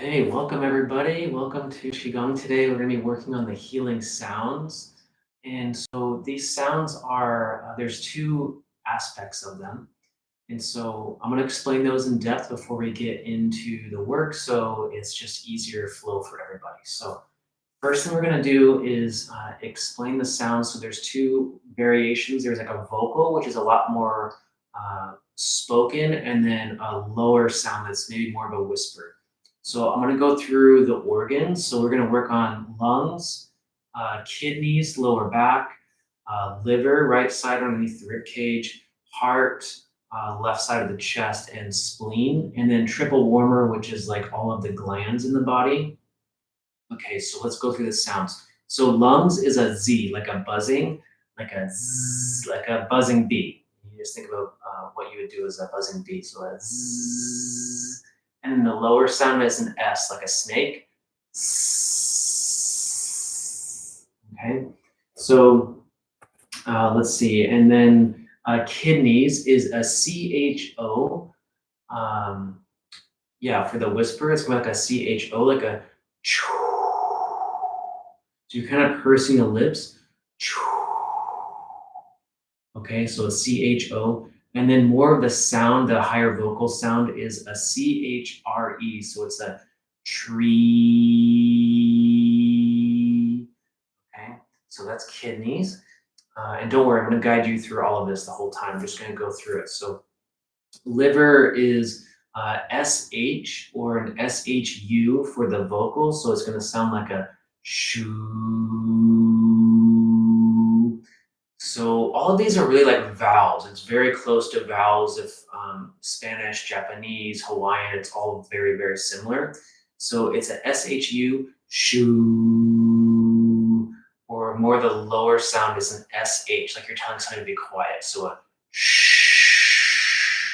Hey, welcome everybody. Welcome to Qigong. Today we're going to be working on the healing sounds. And so these sounds are, there's two aspects of them. And so I'm going to explain those in depth before we get into the work. So it's just easier flow for everybody. So first thing we're going to do is explain the sounds. So there's two variations. There's like a vocal, which is a lot more spoken, and then a lower sound that's maybe more of a whisper. So I'm going to go through the organs. So we're going to work on lungs, kidneys, lower back, liver, right side underneath the rib cage, heart, left side of the chest, and spleen, and then triple warmer, which is like all of the glands in the body. Okay, so let's go through the sounds. So lungs is a Z, like a buzzing, like a zzz, like a buzzing bee. You just think about what you would do as a buzzing bee. So a zzz. And then the lower sound is an S, like a snake. Okay, so let's see. And then kidneys is a CHO. Yeah, for the whisper, it's like a CHO, like a so you're kind of pursing the lips. Okay, so a CHO. And then more of the sound, the higher vocal sound is a CHRE. So it's a tree. Okay, so that's kidneys. And don't worry, I'm going to guide you through all of this the whole time. I'm just going to go through it. So liver is SH or an SHU for the vocals. So it's going to sound like a shoo. So all of these are really like vowels. It's very close to vowels of Spanish, Japanese, Hawaiian. It's all very, very similar. So it's a SHU, shoo, or more the lower sound is an SH, like you're telling something to be quiet. So a shh.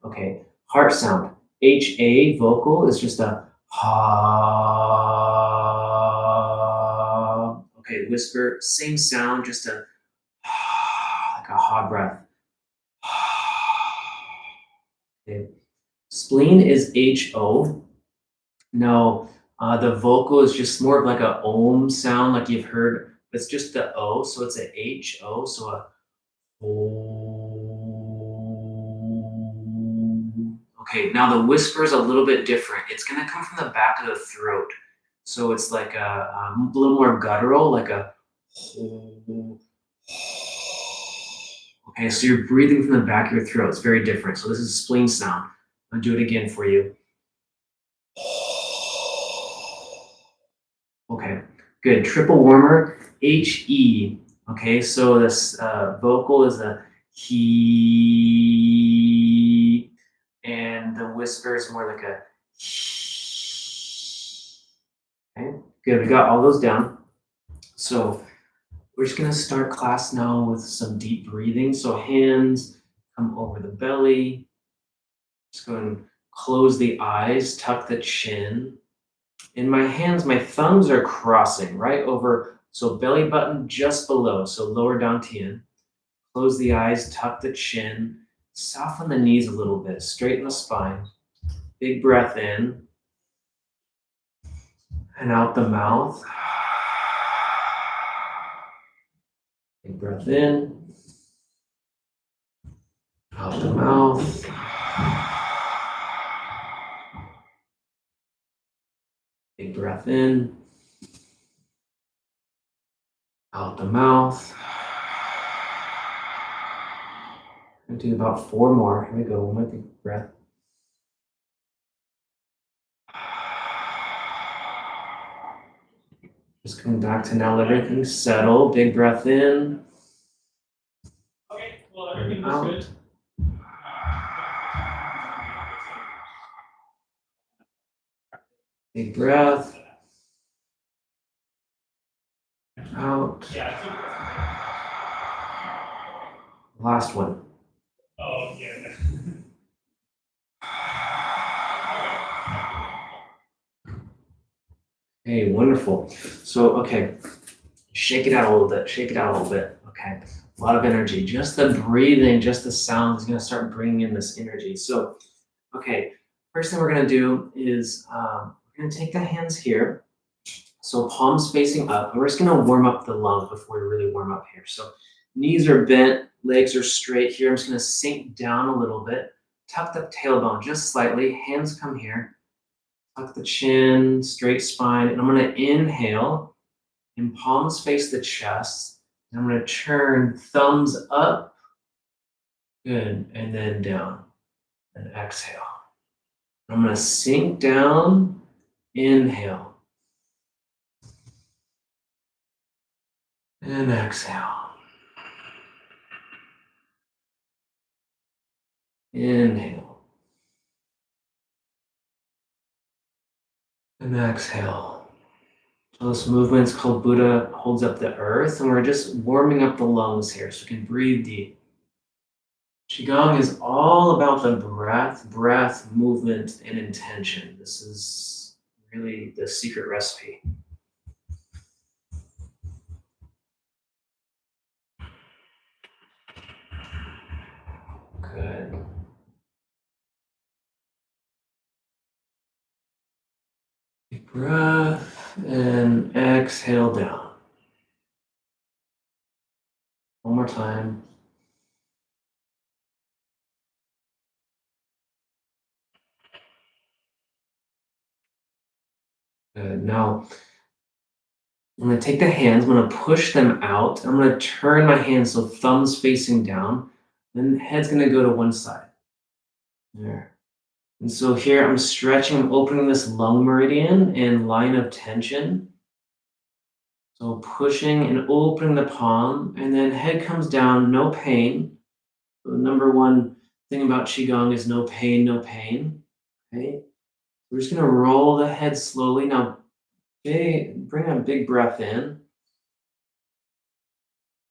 Okay, heart sound. HA vocal is just a ha. Okay, whisper, same sound, just a like a ha breath. Okay. Spleen is HO. Now, the vocal is just more of like a om sound, like you've heard. It's just the O, so it's a HO, so a om. Okay, now the whisper is a little bit different. It's going to come from the back of the throat. So it's like a little more guttural, like a okay, so you're breathing from the back of your throat. It's very different. So this is a spleen sound. I'll do it again for you. Okay, good. Triple warmer, HE. Okay, so this vocal is a he, and the whisper is more like a he. Okay, good. We got all those down. So we're just going to start class now with some deep breathing. So hands come over the belly. Just go and close the eyes, tuck the chin. In my hands, my thumbs are crossing right over, so belly button just below, so lower dantian. Close the eyes, tuck the chin, soften the knees a little bit, straighten the spine. Big breath in and out the mouth. Big breath in, out the mouth. Big breath in, out the mouth. I'll do about 4 more. Here we go. One more big breath. Just coming back to now, let everything settle. Big breath in. And out. Big breath. Out. Last one. Oh, yeah. Hey, wonderful. So, okay, shake it out a little bit. Shake it out a little bit. Okay, a lot of energy. Just the breathing, just the sound is going to start bringing in this energy. So, okay, first thing we're going to do is we're We're gonna take the hands here. So palms facing up. And we're just gonna warm up the lungs before we really warm up here. So knees are bent, legs are straight here. I'm just gonna sink down a little bit. Tuck the tailbone just slightly. Hands come here. Tuck the chin, straight spine. And I'm gonna inhale and palms face the chest. And I'm gonna turn thumbs up. Good. And then down. And exhale. I'm gonna sink down. Inhale. And exhale. Inhale. And exhale. So this movement's called Buddha holds up the earth, and we're just warming up the lungs here so we can breathe deep. Qigong is all about the breath, movement, and intention. This is really the secret recipe. Good. Deep breath and exhale down. One more time. Good. Now, I'm going to take the hands, I'm going to push them out. I'm going to turn my hands so thumbs facing down. Then head's going to go to one side. There. And so here I'm stretching, I'm opening this lung meridian and line of tension. So pushing and opening the palm, and then head comes down, no pain. So the number one thing about Qigong is no pain, no pain. Okay. We're just going to roll the head slowly. Now, bring a big breath in.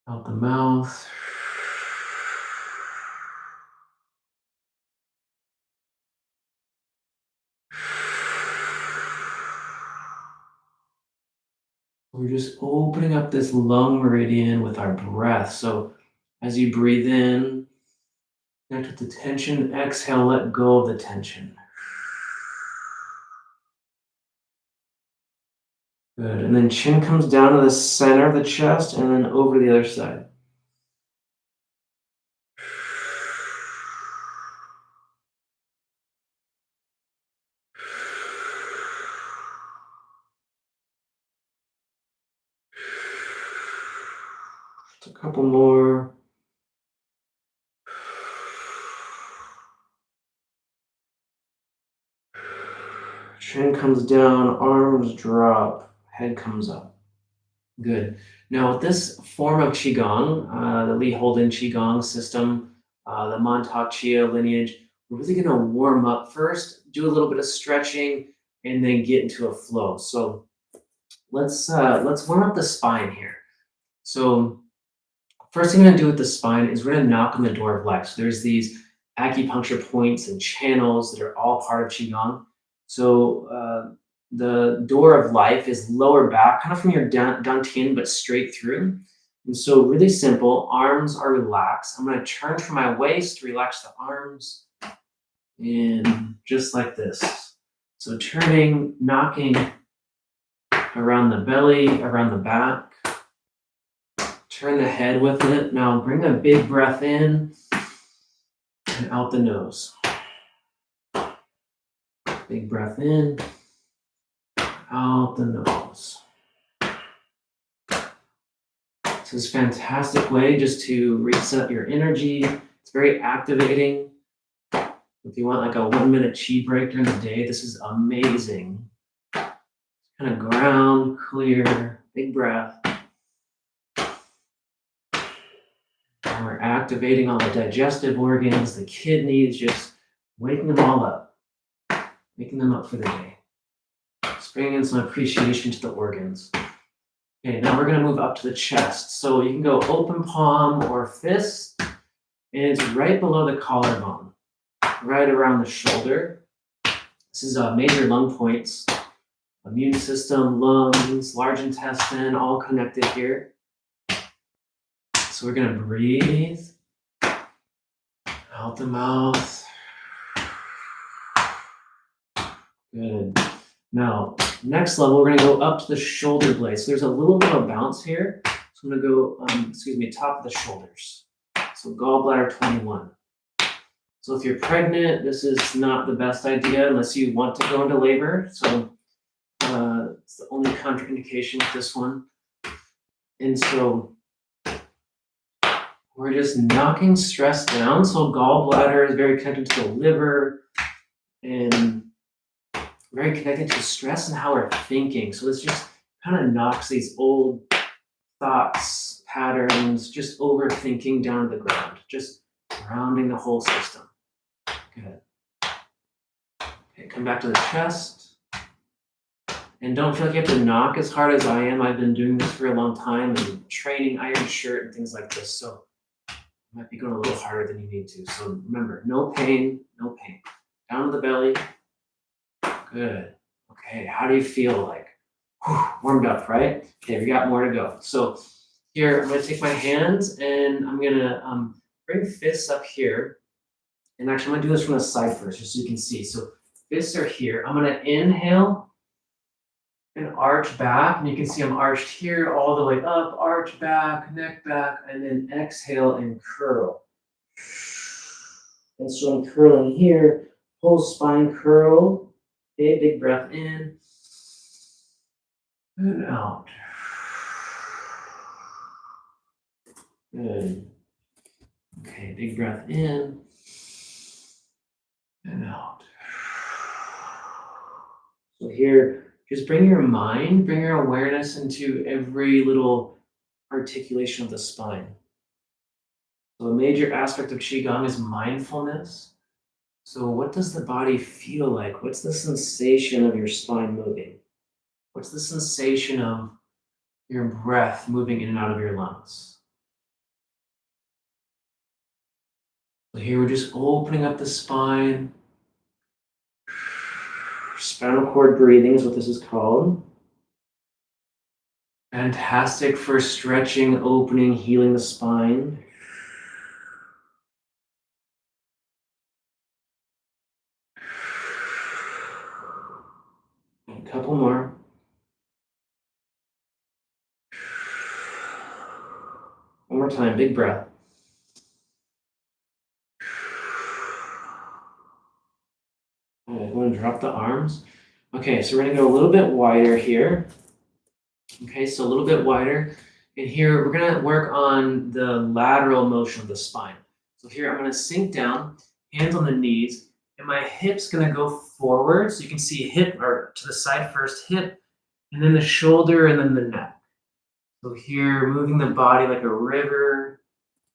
Out the mouth. We're just opening up this lung meridian with our breath. So as you breathe in, connect with the tension. Exhale, let go of the tension. Good. And then chin comes down to the center of the chest and then over the other side. Just a couple more. Chin comes down, arms drop, head comes up. Good. Now with this form of Qigong, the Li Holden Qigong system, the Montauk Chia lineage, we're really going to warm up first, do a little bit of stretching, and then get into a flow. So let's warm up the spine here. So first thing I'm going to do with the spine is we're going to knock on the door of life. So there's these acupuncture points and channels that are all part of Qigong. So the door of life is lower back, kind of from your dantian, but straight through. And so really simple, arms are relaxed. I'm going to turn from my waist, relax the arms, and just like this. So turning, knocking around the belly, around the back. Turn the head with it. Now bring a big breath in and out the nose. Big breath in, out the nose. This is a fantastic way just to reset your energy. It's very activating. If you want like a 1-minute chi break during the day, this is amazing. Kind of ground, clear, big breath. And we're activating all the digestive organs, the kidneys, just waking them all up, waking them up for the day. Just bringing in some appreciation to the organs. Okay, now we're going to move up to the chest. So you can go open palm or fist, and it's right below the collarbone, right around the shoulder. This is major lung points, immune system, lungs, large intestine, all connected here. So we're going to breathe out the mouth. Good. Now, next level, we're gonna go up to the shoulder blades. So there's a little bit of bounce here. So I'm gonna go, top of the shoulders. So gallbladder 21. So if you're pregnant, this is not the best idea unless you want to go into labor. So it's the only contraindication with this one. And so we're just knocking stress down. So gallbladder is very connected to the liver and very connected to stress and how we're thinking. So this just kind of knocks these old thoughts, patterns, just overthinking down to the ground, just grounding the whole system. Good. Okay, come back to the chest. And don't feel like you have to knock as hard as I am. I've been doing this for a long time and training iron shirt and things like this. So you might be going a little harder than you need to. So remember, no pain, no pain. Down to the belly. Good. Okay, how do you feel like? Warmed up, right? Okay, we got more to go. So here, I'm gonna take my hands and I'm gonna bring fists up here. And actually, I'm gonna do this from the side first, just so you can see. So fists are here. I'm gonna inhale and arch back. And you can see I'm arched here all the way up, arch back, neck back, and then exhale and curl. And so I'm curling here, whole spine curl. Okay, big breath in and out. Good. Okay, big breath in and out. So here, just bring your mind, bring your awareness into every little articulation of the spine. So a major aspect of Qigong is mindfulness. So what does the body feel like? What's the sensation of your spine moving? What's the sensation of your breath moving in and out of your lungs? So here we're just opening up the spine. Spinal cord breathing is what this is called. Fantastic for stretching, opening, healing the spine. A couple more. One more time, big breath. All right, go ahead and drop the arms. Okay, so we're gonna go a little bit wider here. Okay, so a little bit wider. And here we're gonna work on the lateral motion of the spine. So here I'm gonna sink down, hands on the knees, and my hip's gonna go forward. So you can see hip or to the side first, hip, and then the shoulder, and then the neck. So here, moving the body like a river.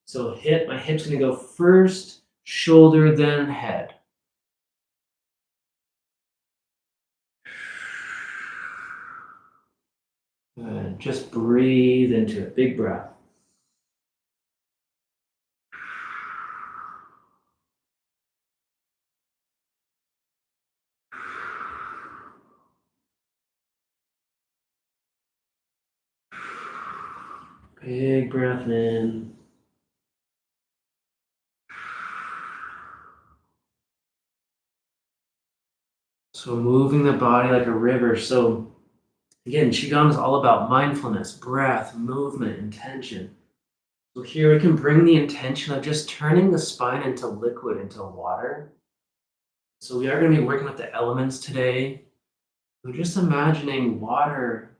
So my hip's gonna go first, shoulder, then head. Good. Just breathe into it. Big breath. Big breath in. So moving the body like a river. So again, Qigong is all about mindfulness, breath, movement, intention. So here we can bring the intention of just turning the spine into liquid, into water. So we are going to be working with the elements today. We're just imagining water,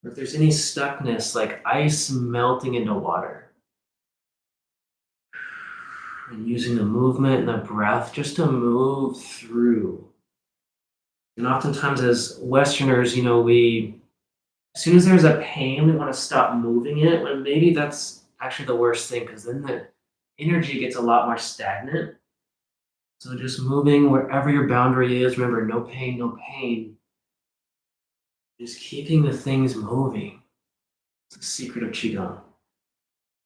or if there's any stuckness, like ice melting into water. And using the movement and the breath just to move through. And oftentimes as Westerners, as soon as there's a pain, we want to stop moving it, when maybe that's actually the worst thing, because then the energy gets a lot more stagnant. So just moving wherever your boundary is. Remember, no pain, no pain. Just keeping the things moving. It's the secret of Qigong.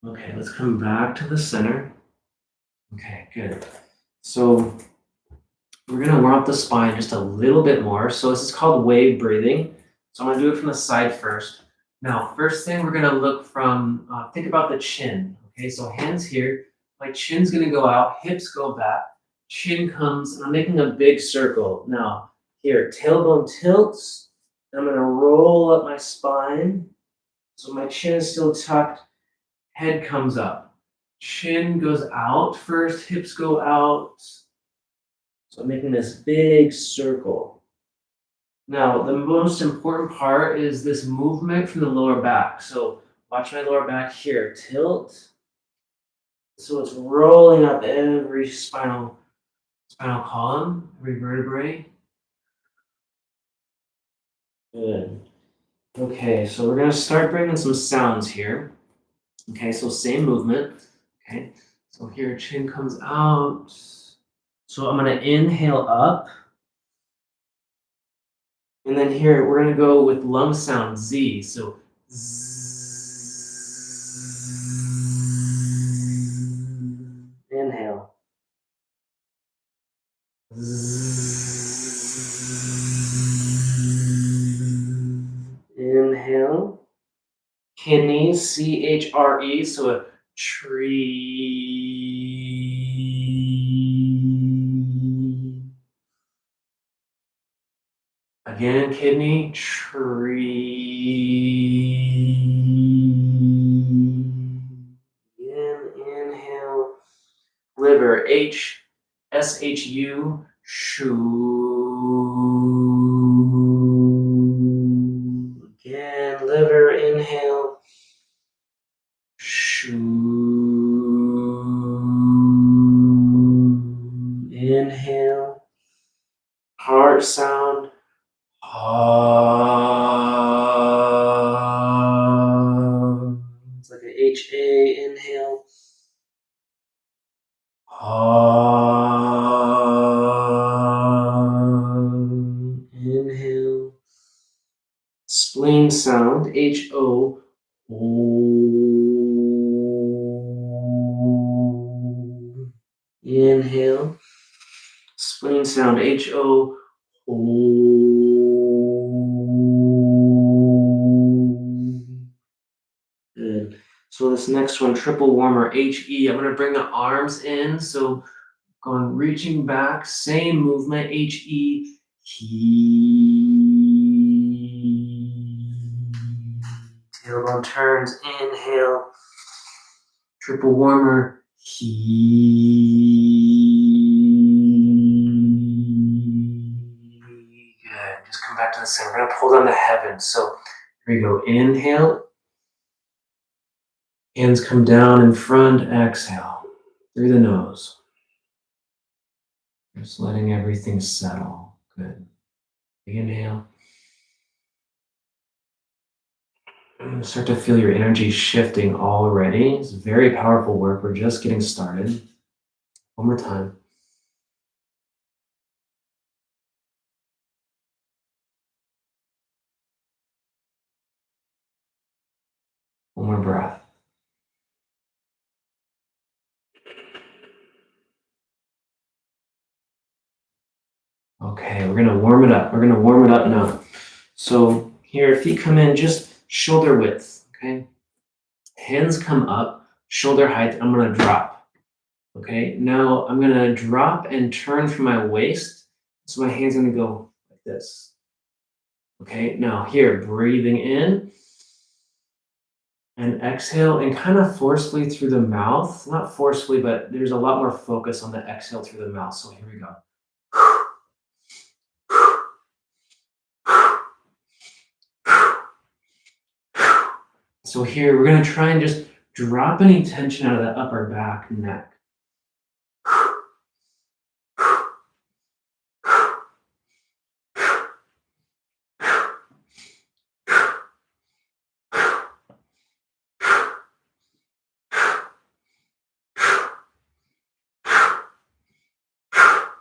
Okay, let's come back to the center. Okay, good. So we're going to warm up the spine just a little bit more. So this is called wave breathing. So I'm going to do it from the side first. Now, first thing, we're going to look from, think about the chin. Okay, so hands here. My chin's going to go out, hips go back, chin comes, and I'm making a big circle. Now, Here, tailbone tilts. I'm gonna roll up my spine. So my chin is still tucked, head comes up. Chin goes out first, hips go out. So I'm making this big circle. Now, the most important part is this movement from the lower back. So watch my lower back here, tilt. So it's rolling up every spinal column, every vertebrae. Good. Okay, so we're gonna start bringing some sounds here. Okay, so same movement. Okay, so here chin comes out. So I'm gonna inhale up. And then here we're gonna go with lung sound Z. So inhale. Inhale. Kidneys, CHRE, so a tree. Again, kidney, tree. Again, inhale. Liver, SHU, shoo. Again, liver, inhale. Shoo. Inhale. Heart sound. It's like a HA, inhale. Inhale. Spleen sound, HO. Inhale. Spleen sound, HO. Good. So this next one, triple warmer, HE. I'm gonna bring the arms in. So going, reaching back, same movement, HE. Tailbone turns, inhale. Triple warmer, Good. Just come back to the center. We're gonna pull down the heavens. So here we go. Inhale. Hands come down in front. Exhale through the nose. Just letting everything settle. Good. Big inhale. Start to feel your energy shifting already. It's very powerful work. We're just getting started. One more time. One more breath. Okay, we're gonna warm it up. We're gonna warm it up now. So here, feet come in just shoulder width, okay? Hands come up, shoulder height. I'm gonna drop, okay? Now I'm gonna drop and turn from my waist. So my hand's gonna go like this. Okay, now here, breathing in and exhale and kind of forcefully through the mouth. Not forcefully, but there's a lot more focus on the exhale through the mouth. So here we go. So here, we're gonna try and just drop any tension out of the upper back, neck.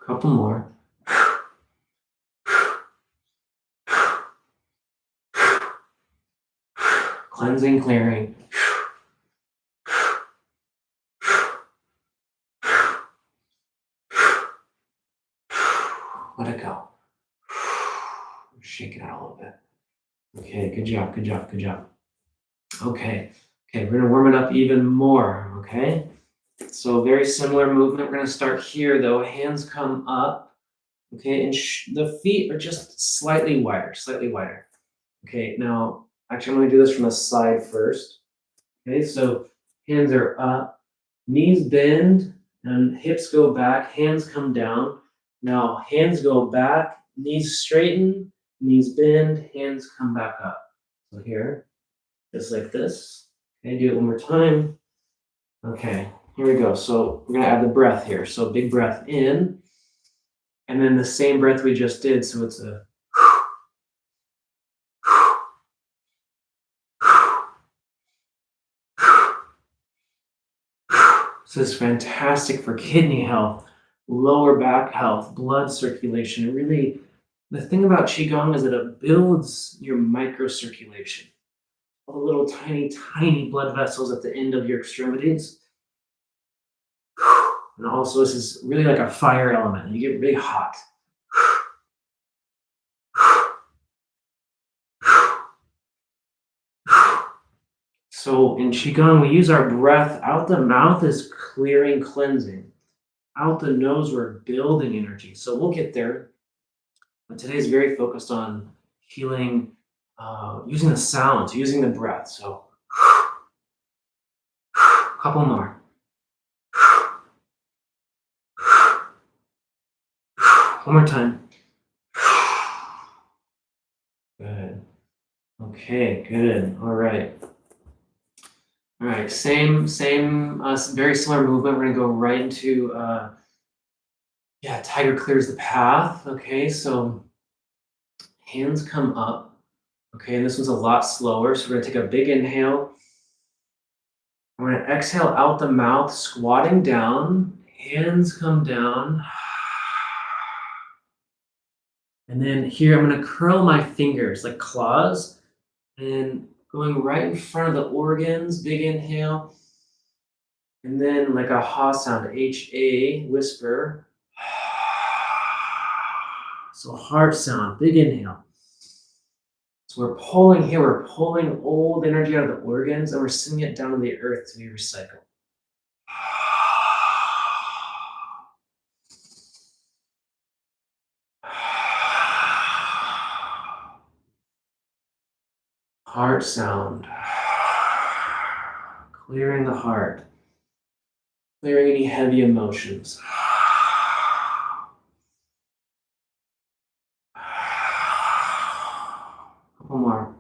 Couple more. Cleansing, clearing. Let it go. Shake it out a little bit. Okay, good job, good job, good job. Okay, we're gonna warm it up even more, okay? So very similar movement. We're gonna start here though. Hands come up. Okay, and the feet are just slightly wider, slightly wider. Okay, now actually I'm going to do this from the side first. Okay, so hands are up, knees bend, and hips go back, hands come down. Now hands go back, knees straighten, knees bend, hands come back up. So here, just like this. Okay, do it one more time. Okay, here we go. So we're gonna add the breath here. So big breath in, and then the same breath we just did. So it's a so it's fantastic for kidney health, lower back health, blood circulation. It really, the thing about Qigong is that it builds your microcirculation. All the little tiny, tiny blood vessels at the end of your extremities. And also, this is really like a fire element. You get really hot. So in Qigong, we use our breath out the mouth as clearing, cleansing. Out the nose, we're building energy. So we'll get there. But today is very focused on healing using the sounds, using the breath. So a couple more. One more time. Good. Okay, good. All right. All right, same, very similar movement. We're gonna go right into, yeah, tiger clears the path. Okay, so hands come up. Okay, and this one's a lot slower. So we're gonna take a big inhale. We're gonna exhale out the mouth, squatting down. Hands come down. And then here, I'm gonna curl my fingers like claws and going right in front of the organs. Big inhale. And then like a ha sound, H-A, whisper. So heart sound, big inhale. So we're pulling here, we're pulling old energy out of the organs and we're sending it down to the earth to be recycled. Heart sound. Clearing the heart. Clearing any heavy emotions. Couple more.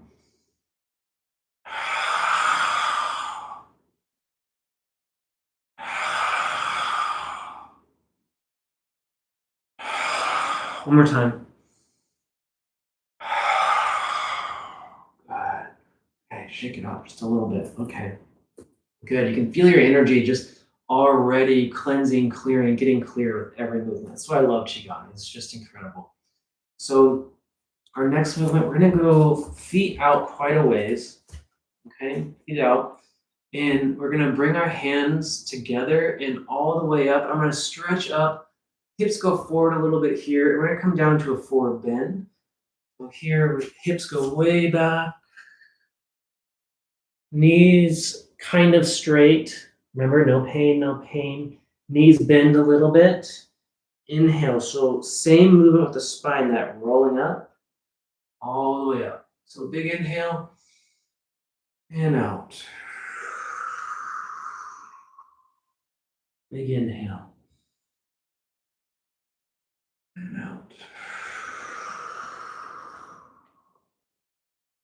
One more time. Good. Okay, shake it off just a little bit. Okay. Good. You can feel your energy just already cleansing, clearing, getting clear with every movement. That's why I love Qigong. It's just incredible. So our next movement, we're gonna go feet out quite a ways. Okay, feet out. And we're gonna bring our hands together and all the way up. I'm gonna stretch up, hips go forward a little bit here. And we're gonna come down to a forward bend. So here, hips go way back. Knees kind of straight. Remember, no pain, no pain. Knees bend a little bit. Inhale. So same movement with the spine, that rolling up all the way up. So big inhale and out. Big inhale and out.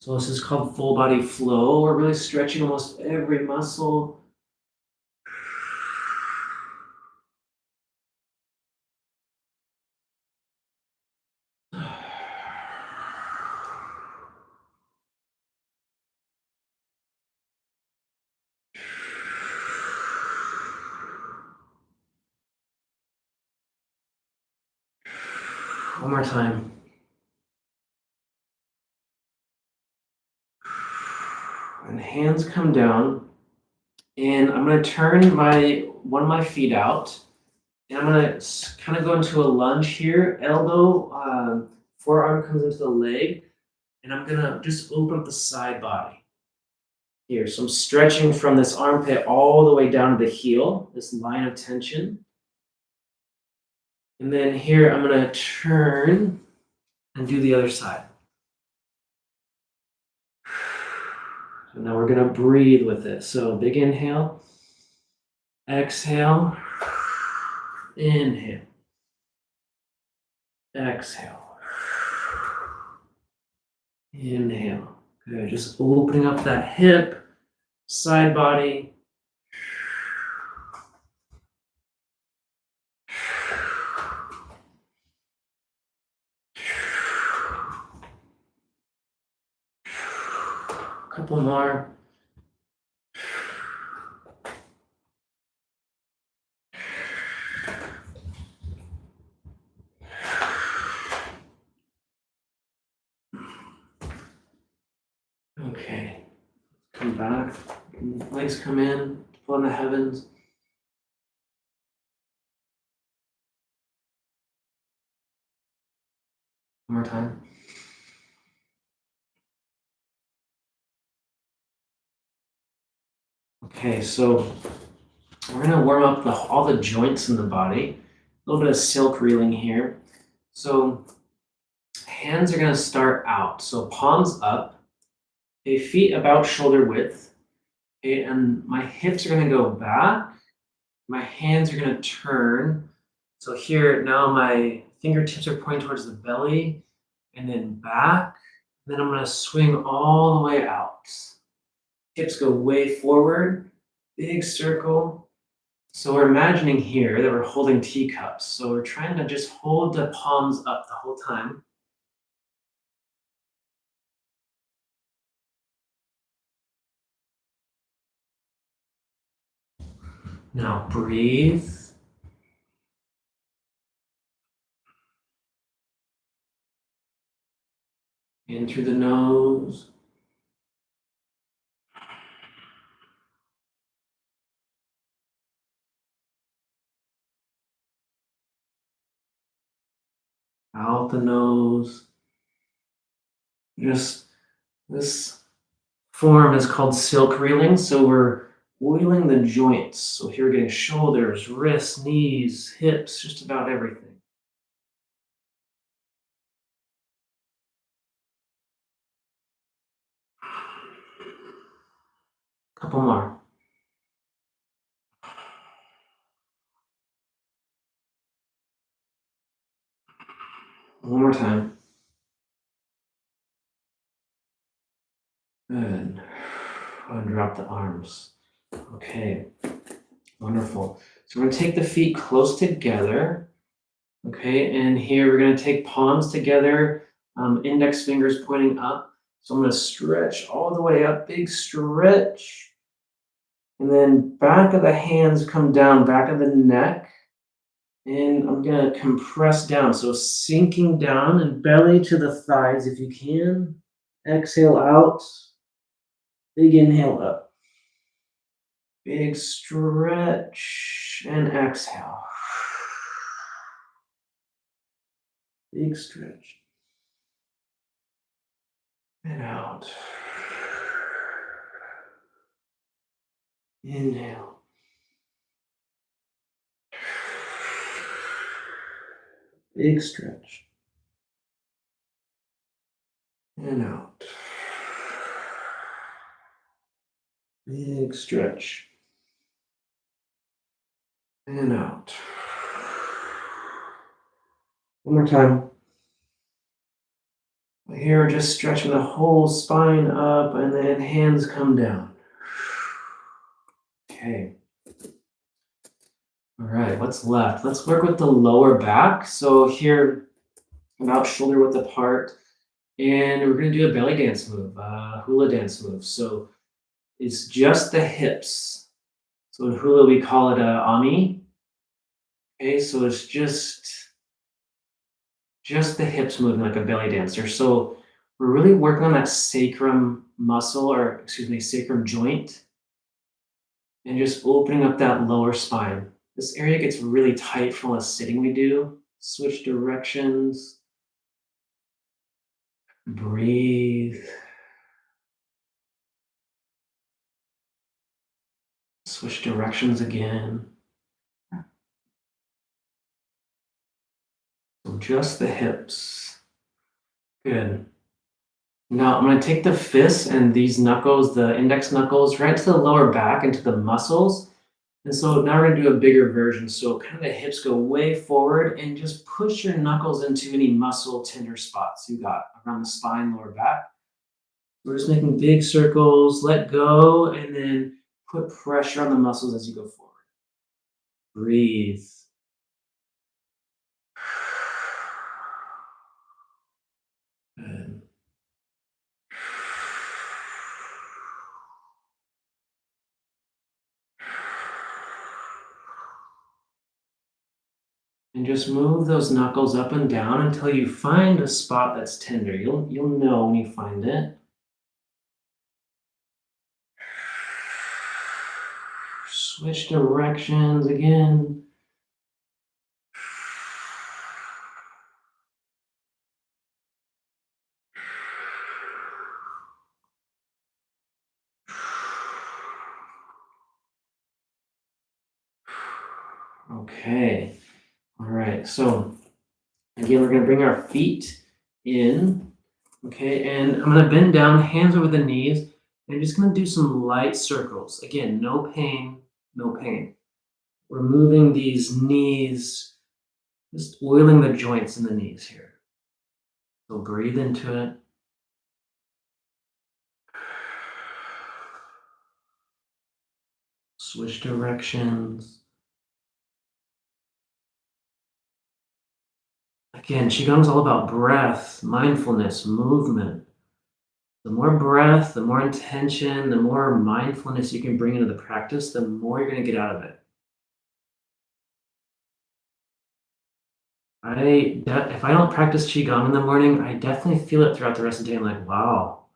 So this is called full body flow. We're really stretching almost every muscle. One more time. And hands come down. And I'm going to turn one of my feet out. And I'm going to kind of go into a lunge here. Elbow, forearm comes into the leg. And I'm going to just open up the side body here. So I'm stretching from this armpit all the way down to the heel, this line of tension. And then here, I'm gonna turn and do the other side. So now we're gonna breathe with it. So big inhale, exhale, inhale, exhale, inhale. Good, just opening up that hip, side body. Couple more. Okay, come back. Legs come in, pull in the heavens. One more time. Okay, so we're gonna warm up all the joints in the body. A little bit of silk reeling here. So hands are gonna start out. So palms up, okay, feet about shoulder width. Okay, and my hips are gonna go back. My hands are gonna turn. So here now my fingertips are pointing towards the belly and then back. Then I'm gonna swing all the way out. Hips go way forward, big circle. So we're imagining here that we're holding teacups. So we're trying to just hold the palms up the whole time. Now breathe in through the nose. Out the nose. Just this form is called silk reeling. So we're wheeling the joints. So here we're getting shoulders, wrists, knees, hips, just about everything. Couple more. One more time. Good. And drop the arms. Okay. Wonderful. So we're going to take the feet close together. Okay, and here we're going to take palms together, index fingers pointing up. So I'm going to stretch all the way up, big stretch. And then back of the hands come down, back of the neck. And I'm going to compress down. So sinking down and belly to the thighs if you can. Exhale out. Big inhale up. Big stretch and exhale. Big stretch. And out. Inhale. Big stretch. And out. Big stretch. And out. One more time. Here, just stretching the whole spine up and then hands come down. Okay. All right, what's left? Let's work with the lower back. So here, about shoulder width apart. And we're going to do a belly dance move, hula dance move. So it's just the hips. So in hula, we call it a ami. Okay, so it's just the hips moving like a belly dancer. So we're really working on that sacrum muscle, or excuse me, sacrum joint, and just opening up that lower spine. This area gets really tight from all the sitting we do. Switch directions. Breathe. Switch directions again. So just the hips. Good. Now I'm going to take the fists and these knuckles, the index knuckles, right to the lower back into the muscles. And so now we're going to do a bigger version. So kind of the hips go way forward and just push your knuckles into any muscle tender spots you got around the spine, lower back. We're just making big circles, let go, and then put pressure on the muscles as you go forward. Breathe. Good. And just move those knuckles up and down until you find a spot that's tender. You'll know when you find it. Switch directions again. Okay. All right. So again, we're going to bring our feet in. Okay. And I'm going to bend down, hands over the knees. And I'm just going to do some light circles. Again, no pain, no pain. We're moving these knees, just oiling the joints in the knees here. So breathe into it. Switch directions. Again, Qigong is all about breath, mindfulness, movement. The more breath, the more intention, the more mindfulness you can bring into the practice, the more you're going to get out of it. If I don't practice Qigong in the morning, I definitely feel it throughout the rest of the day. I'm like, wow,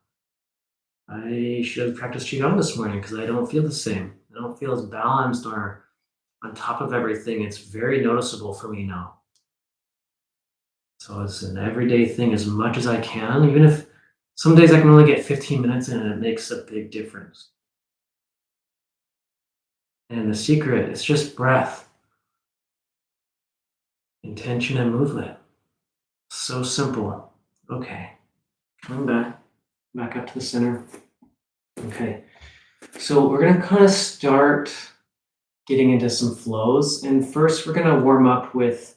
I should have practiced Qigong this morning because I don't feel the same. I don't feel as balanced or on top of everything. It's very noticeable for me now. So it's an everyday thing as much as I can, even if some days I can only get 15 minutes in and it makes a big difference. And the secret is just breath, intention, and movement. So simple. Okay, coming back up to the center. Okay, so we're gonna kind of start getting into some flows. And first, we're gonna warm up with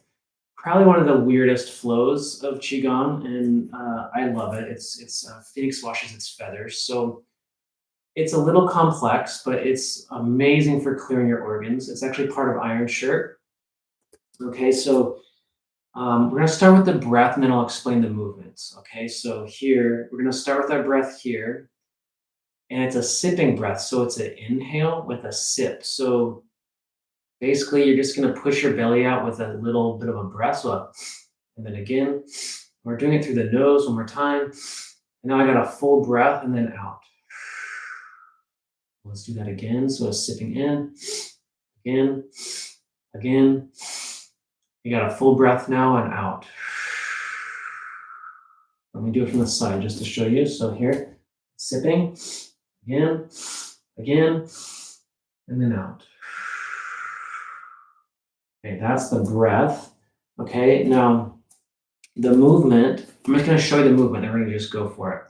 probably one of the weirdest flows of Qigong, and I love it. It's Phoenix washes its feathers. So it's a little complex, but it's amazing for clearing your organs. It's actually part of Iron Shirt. Okay, so we're going to start with the breath and then I'll explain the movements. Okay, so here, we're going to start with our breath here. And it's a sipping breath. So it's an inhale with a sip. So basically, you're just going to push your belly out with a little bit of a breath. So, and then again, we're doing it through the nose one more time. And now I got a full breath and then out. Let's do that again. So sipping in, again, again. You got a full breath now and out. Let me do it from the side just to show you. So here, sipping, again, again, and then out. Okay, that's the breath. Okay, now the movement, I'm just going to show you the movement and we're going to just go for it.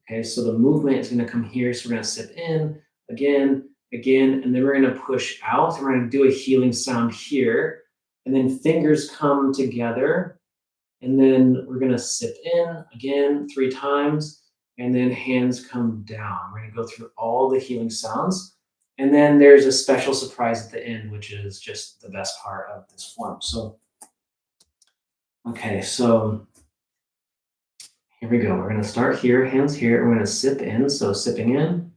Okay, so the movement is going to come here. So we're going to sip in, again, again, and then we're going to push out and we're going to do a healing sound here. And then fingers come together. And then we're going to sip in again 3 times. And then hands come down. We're going to go through all the healing sounds. And then there's a special surprise at the end, which is just the best part of this form. So, okay, so here we go. We're going to start here, hands here. We're going to sip in. So sipping in,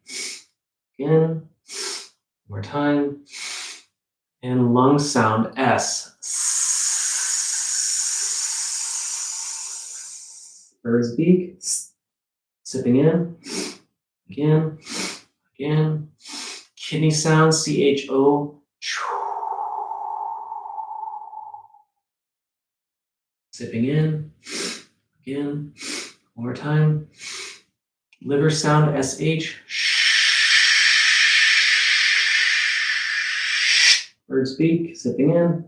again, one more time. And lung sound, S. Bird's beak, sipping in, again, again. Kidney sound, CHO. Sipping in, again, one more time. Liver sound, SH. Bird's beak, sipping in,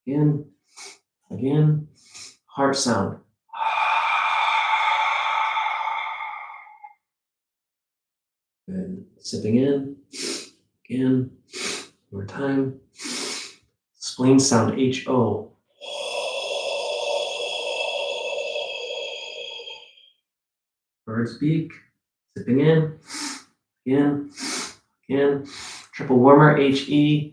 again, again. Heart sound. Good. Sipping in. Again. One more time. Spleen sound. H-O. Bird's beak. Sipping in. Again. Again. Triple warmer. H-E.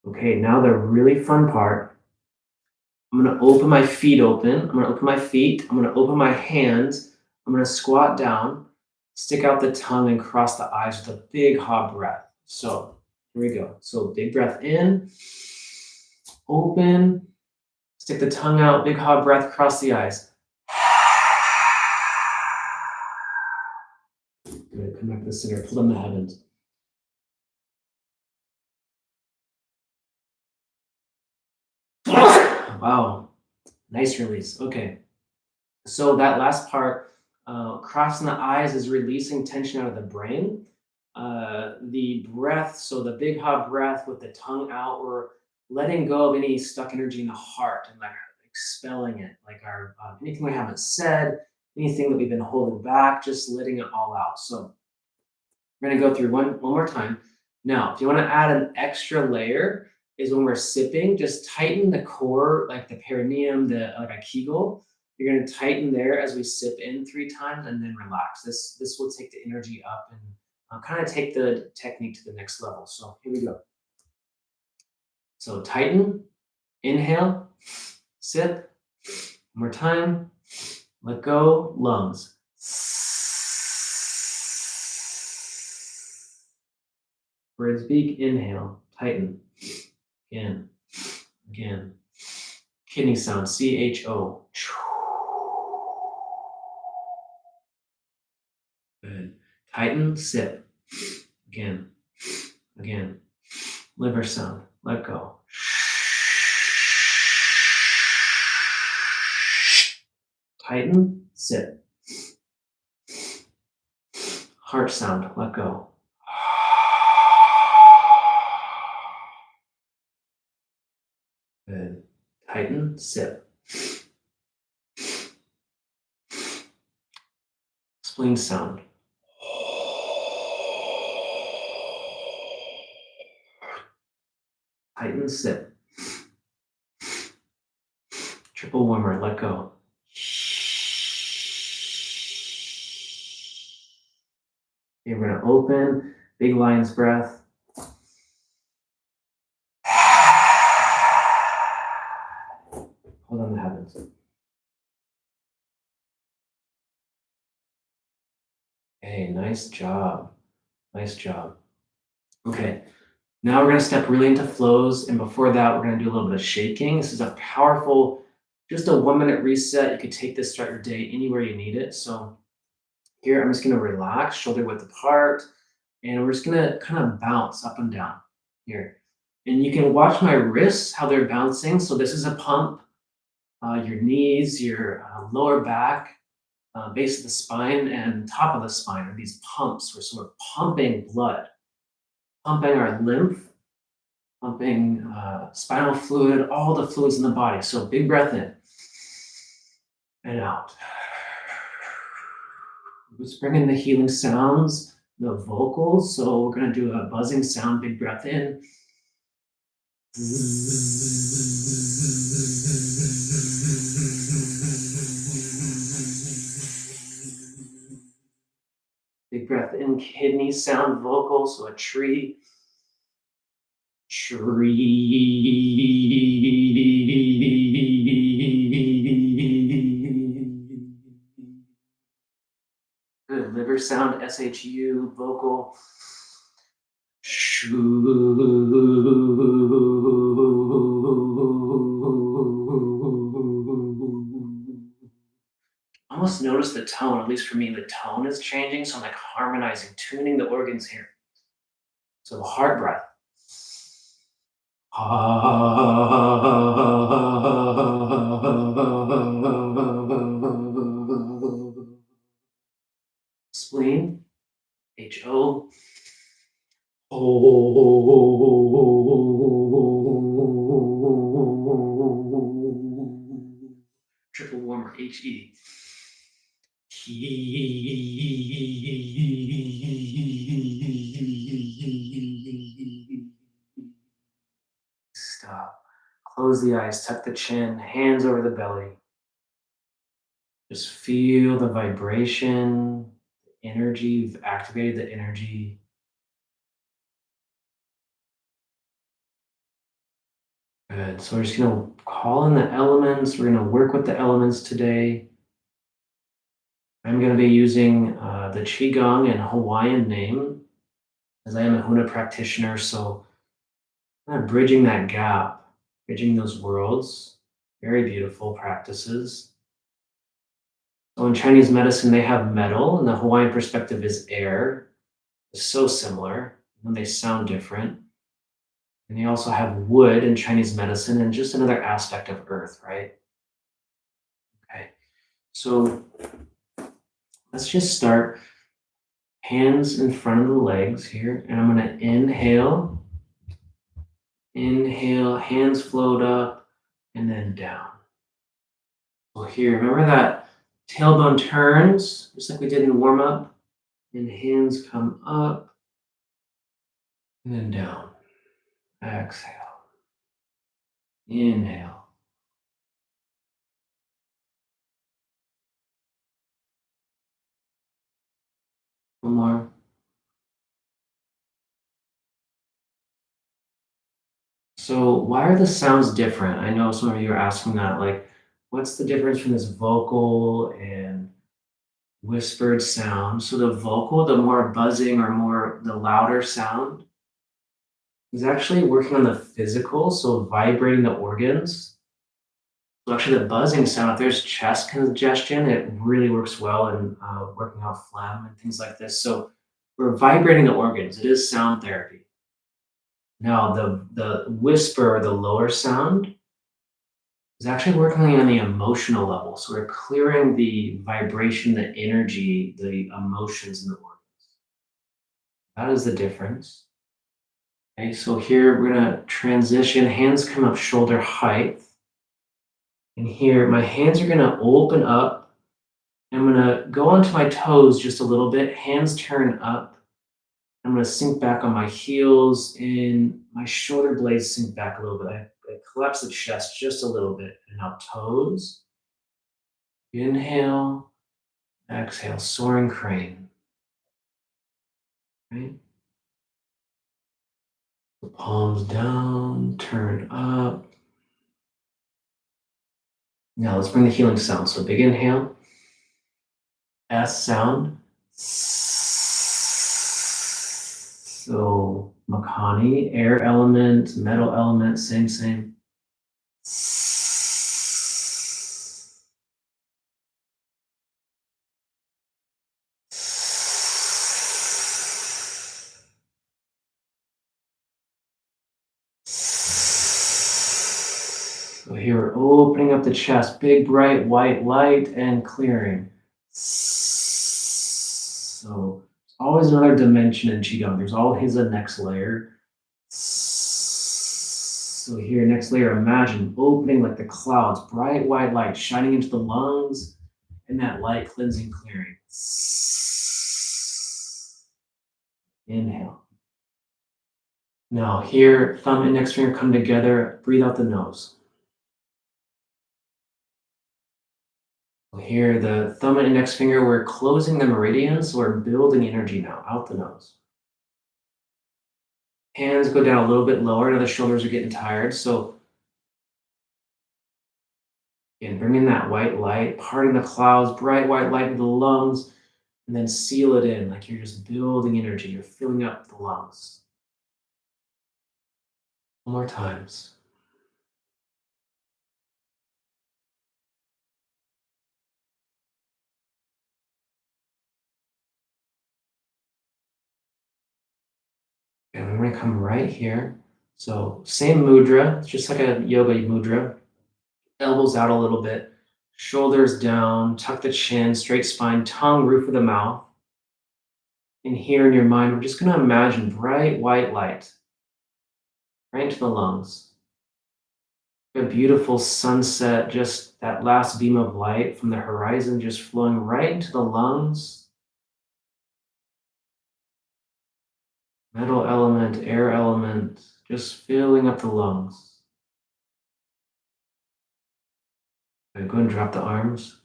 Okay, now the really fun part. I'm gonna open my feet open. I'm gonna open my feet. I'm gonna open my hands. I'm gonna squat down, stick out the tongue, and cross the eyes with a big hot breath. So here we go. So big breath in, open, stick the tongue out, big hot breath, cross the eyes. Good, come back to the center, pull down the heavens. Wow, nice release. Okay, so that last part, crossing the eyes is releasing tension out of the brain. The breath, so the big hot breath with the tongue out, we're letting go of any stuck energy in the heart and like expelling it, like our anything we haven't said, anything that we've been holding back, just letting it all out. So we're gonna go through one more time. Now, if you want to add an extra layer, is when we're sipping, just tighten the core, like the perineum, the like a Kegel. You're gonna tighten there as we sip in 3 times and then relax. This will take the energy up and kind of take the technique to the next level. So here we go. So tighten, inhale, sip, one more time, let go, lungs. Bird's beak, inhale, tighten, again, again. Kidney sound, C-H-O. Good. Tighten, sip, again, again. Liver sound, let go. Tighten, sip. Heart sound, let go. Good. Tighten, sip. Spleen sound. Tighten, sip. Triple warmer, let go. Okay, we're gonna open, big lion's breath. Hold on the heavens. Hey, nice job. Nice job. Okay, now we're gonna step really into flows, and before that, we're gonna do a little bit of shaking. This is a powerful, just a 1-minute reset. You could take this throughout your day anywhere you need it. So here, I'm just gonna relax, shoulder width apart, and we're just gonna kind of bounce up and down here. And you can watch my wrists, how they're bouncing. So this is a pump. Your knees, your lower back, base of the spine, and top of the spine are these pumps. We're sort of pumping blood, pumping our lymph, pumping spinal fluid, all the fluids in the body. So big breath in and out. Let's bring in the healing sounds, the vocals. So we're going to do a buzzing sound, big breath in. Big breath in, kidney sound, vocal, so a tree. Good. Liver sound, SHU, vocal. Almost notice the tone, at least for me, the tone is changing. So I'm like harmonizing, tuning the organs here. So heart breath. Spleen, H-O. Triple warmer, HE. Stop. Close the eyes, tuck the chin, hands over the belly. Just feel the vibration, the energy. You've activated the energy. Good. So we're just going to call in the elements. We're going to work with the elements today. I'm going to be using the Qigong and Hawaiian name as I am a Huna practitioner. So kind of bridging that gap, bridging those worlds. Very beautiful practices. So in Chinese medicine, they have metal, and the Hawaiian perspective is air. It's so similar, and they sound different. And they also have wood in Chinese medicine, and just another aspect of earth, right? Okay. So let's just start. Hands in front of the legs here, and I'm going to inhale. Inhale, hands float up, and then down. So here, remember that tailbone turns, just like we did in warm up, and hands come up, and then down. Exhale. Inhale. One more. So why are the sounds different? I know some of you are asking that, like, what's the difference between this vocal and whispered sound? So the vocal, the more buzzing or more the louder sound, is actually working on the physical, so vibrating the organs. So actually, the buzzing sound, if there's chest congestion, it really works well in working out phlegm and things like this. So we're vibrating the organs. It is sound therapy. Now, the whisper or the lower sound is actually working on the emotional level. So we're clearing the vibration, the energy, the emotions in the organs. That is the difference. Okay, so here we're gonna transition. Hands come up shoulder height. And here, my hands are gonna open up. I'm gonna go onto my toes just a little bit. Hands turn up. I'm gonna sink back on my heels and my shoulder blades sink back a little bit. I collapse the chest just a little bit. And now toes. Inhale, exhale, soaring crane. Right? The palms down, turn up. Now let's bring the healing sound. So big inhale, S sound. So Makani, air element, metal element, same. So here we're opening up the chest, big bright white light and clearing. So there's always another dimension in Qigong. There's always a next layer. So here, next layer, imagine opening like the clouds, bright white light shining into the lungs and that light cleansing, clearing. Inhale. Now here, thumb, index finger come together, breathe out the nose. Here, the thumb and index finger, we're closing the meridians, so we're building energy now, out the nose. Hands go down a little bit lower, now the shoulders are getting tired, so again, bring in that white light, parting the clouds, bright white light into the lungs, and then seal it in like you're just building energy, you're filling up the lungs. One more times. And we're gonna come right here. So same mudra, it's just like a yoga mudra. Elbows out a little bit, shoulders down, tuck the chin, straight spine, tongue, roof of the mouth. And here in your mind, we're just gonna imagine bright white light right into the lungs. A beautiful sunset, just that last beam of light from the horizon just flowing right into the lungs. Metal element, air element, just filling up the lungs. Okay, go ahead and drop the arms.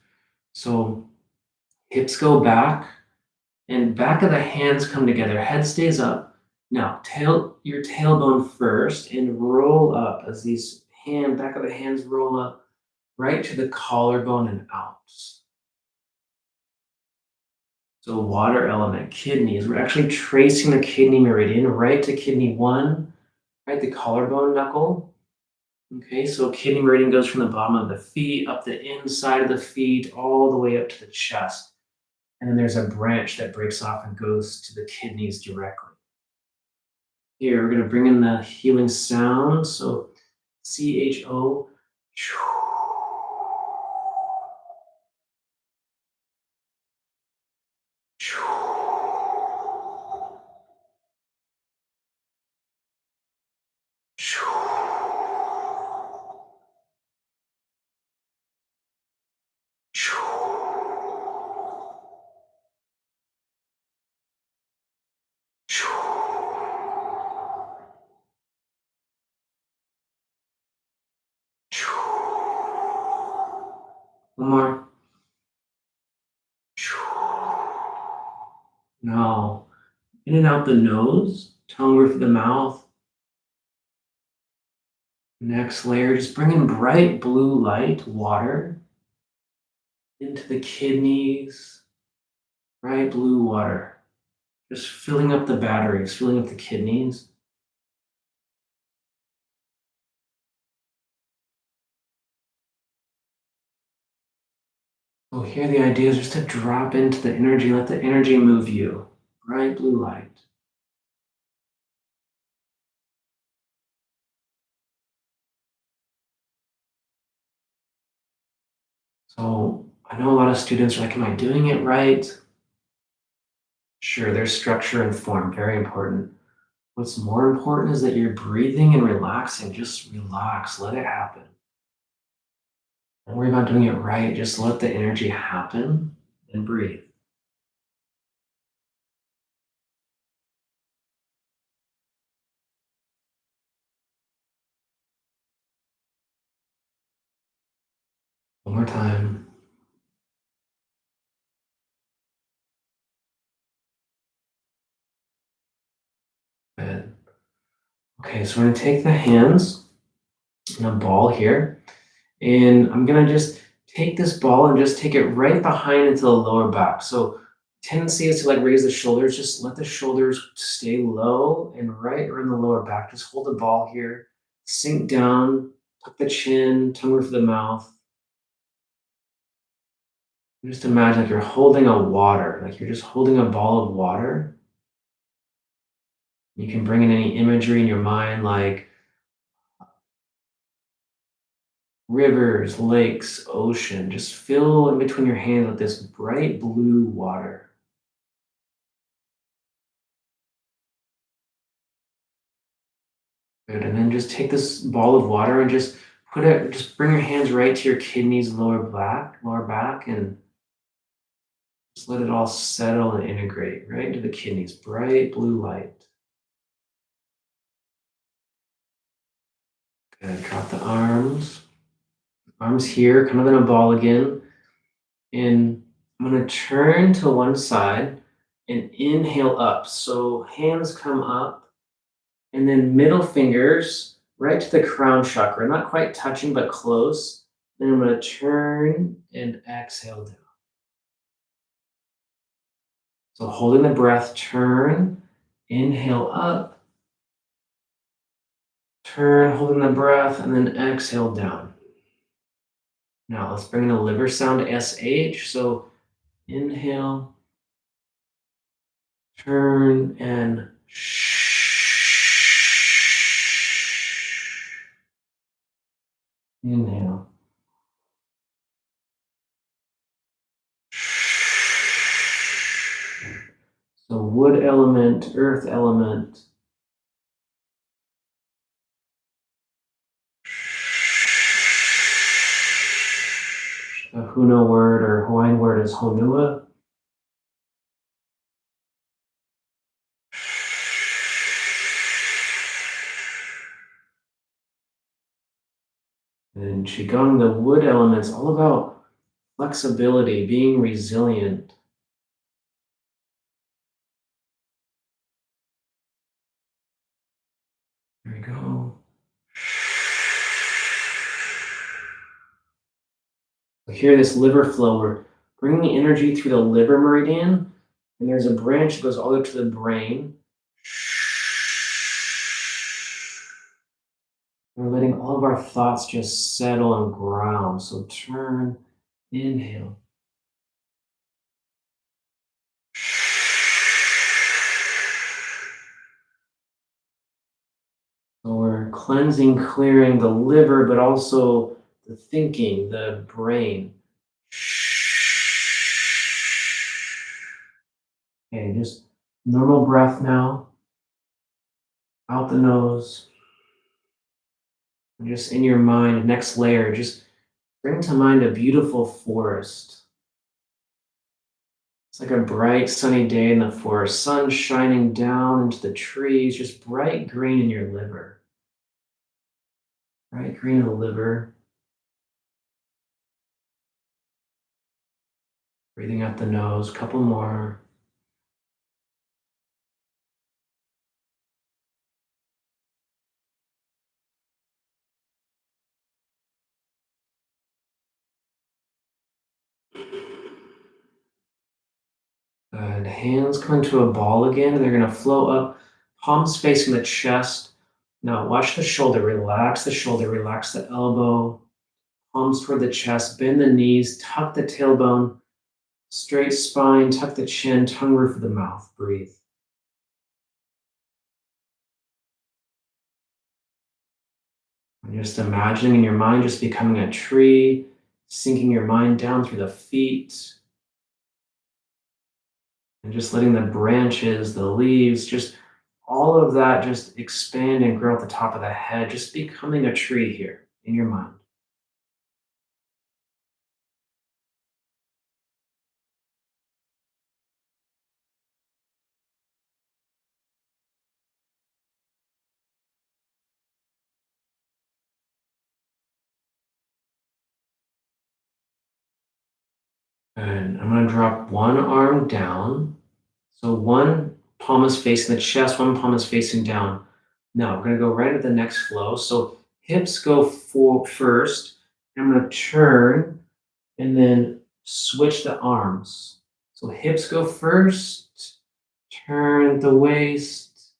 So hips go back and back of the hands come together. Head stays up. Now your tailbone first and roll up as these back of the hands roll up right to the collarbone and out. So water element, kidneys. We're actually tracing the kidney meridian right to kidney one, right? The collarbone knuckle. Okay, so kidney meridian goes from the bottom of the feet, up the inside of the feet, all the way up to the chest. And then there's a branch that breaks off and goes to the kidneys directly. Here, we're going to bring in the healing sound. So CHO. One more. Now, in and out the nose, tongue roof of the mouth. Next layer, just bring in bright blue light, water, into the kidneys. Bright blue water, just filling up the batteries, filling up the kidneys. So here the idea is just to drop into the energy, let the energy move you. Bright blue light. So I know a lot of students are like, am I doing it right? Sure, there's structure and form, very important. What's more important is that you're breathing and relaxing. Just relax, let it happen. Don't worry about doing it right. Just let the energy happen and breathe. One more time. Good. Okay, so we're gonna take the hands and a ball here, and I'm gonna just take this ball and just take it right behind into the lower back. So tendency is to like raise the shoulders, just let the shoulders stay low and right around the lower back. Just hold the ball here, sink down, tuck the chin, tongue roof of the mouth. Just imagine like you're holding a water, like you're just holding a ball of water. You can bring in any imagery in your mind, like rivers, lakes, ocean. Just fill in between your hands with this bright blue water. Good. And then just take this ball of water and just bring your hands right to your kidneys, lower back, and just let it all settle and integrate right into the kidneys. Bright blue light. Good. Drop the arms. Arms here, kind of in a ball again. And I'm going to turn to one side and inhale up. So hands come up and then middle fingers right to the crown chakra, not quite touching, but close. Then I'm going to turn and exhale down. So holding the breath, turn, inhale up, turn, holding the breath, and then exhale down. Now let's bring in a liver sound, SH. So inhale, turn, and inhale. So wood element, earth element. The Huna word or Hawaiian word is honua. And Qigong, the wood element's all about flexibility, being resilient. There we go. So here, this liver flow, we're bringing the energy through the liver meridian, and there's a branch that goes all the way to the brain. We're letting all of our thoughts just settle and ground. So turn, inhale. So we're cleansing, clearing the liver, but also the thinking, the brain. Okay, just normal breath now. Out the nose. And just in your mind, next layer, just bring to mind a beautiful forest. It's like a bright sunny day in the forest, sun shining down into the trees, just bright green in your liver. Bright green in the liver. Breathing out the nose, couple more. Good. Hands come into a ball again, and they're going to flow up, palms facing the chest. Now watch the shoulder, relax the elbow, palms toward the chest, bend the knees, tuck the tailbone, straight spine, tuck the chin, tongue roof of the mouth. Breathe. And just imagining in your mind just becoming a tree, sinking your mind down through the feet, and just letting the branches, the leaves, just all of that just expand and grow at the top of the head, just becoming a tree here in your mind. And I'm going to drop one arm down. So one palm is facing the chest, one palm is facing down. Now we're going to go right into the next flow. So hips go forward first. I'm going to turn and then switch the arms. So hips go first, turn the waist,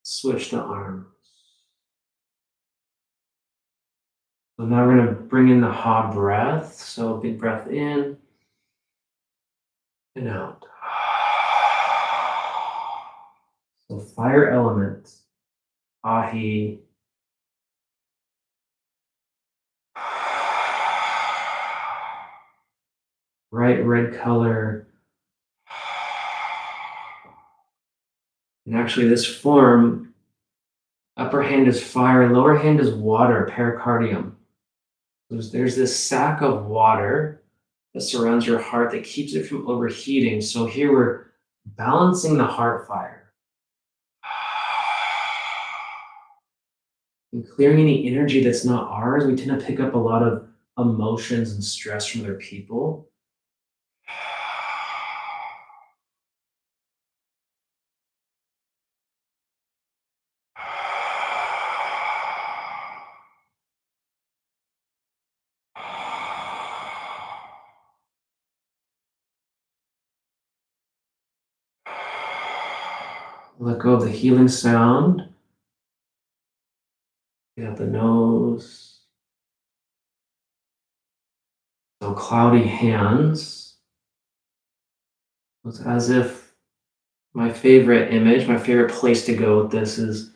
switch the arms. So now we're going to bring in the ha breath. So big breath in and out. So fire element, ahi. Bright red color. And actually this form, upper hand is fire, lower hand is water, pericardium. There's this sac of water that surrounds your heart that keeps it from overheating. So here we're balancing the heart fire and clearing any energy that's not ours. We tend to pick up a lot of emotions and stress from other people. Let go of the healing sound. Get out the nose. So cloudy hands. It's as if my favorite image, my favorite place to go with this is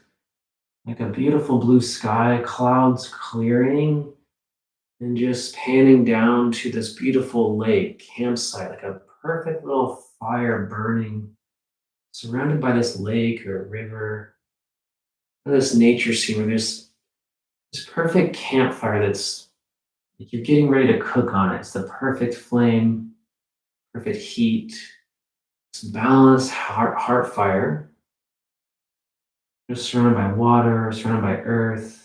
like a beautiful blue sky, clouds clearing, and just panning down to this beautiful lake, campsite, like a perfect little fire burning, surrounded by this lake or river, or this nature scene where there's this perfect campfire that's Like you're getting ready to cook on it. It's the perfect flame, perfect heat. It's balanced heart fire. Just surrounded by water, surrounded by earth.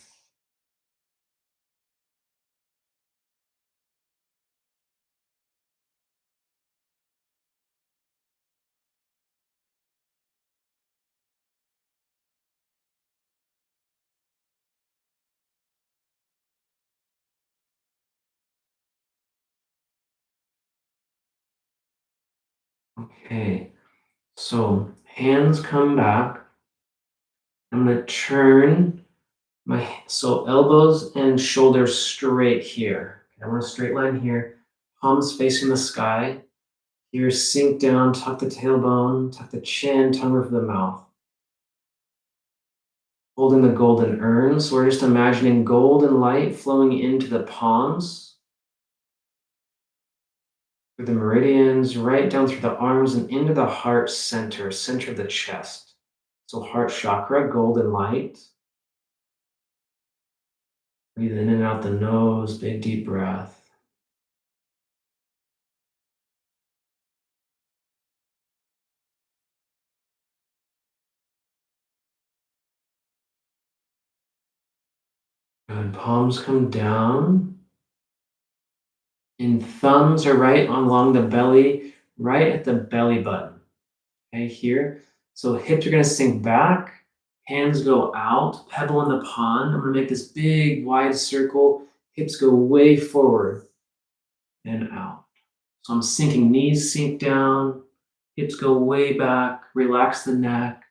Okay, so hands come back. I'm gonna turn so elbows and shoulders straight here. Okay, I want a straight line here. Palms facing the sky. Here, sink down, tuck the tailbone, tuck the chin, tongue over the mouth. Holding the golden urn. So we're just imagining golden light flowing into the palms, through the meridians, right down through the arms and into the heart center, center of the chest. So heart chakra, golden light. Breathe in and out the nose, big deep breath. Good. Palms come down. And thumbs are right along the belly, right at the belly button. Okay, here. So hips are going to sink back, hands go out, pebble in the pond. I'm going to make this big wide circle. Hips go way forward and out. So I'm sinking, knees sink down, hips go way back, relax the neck.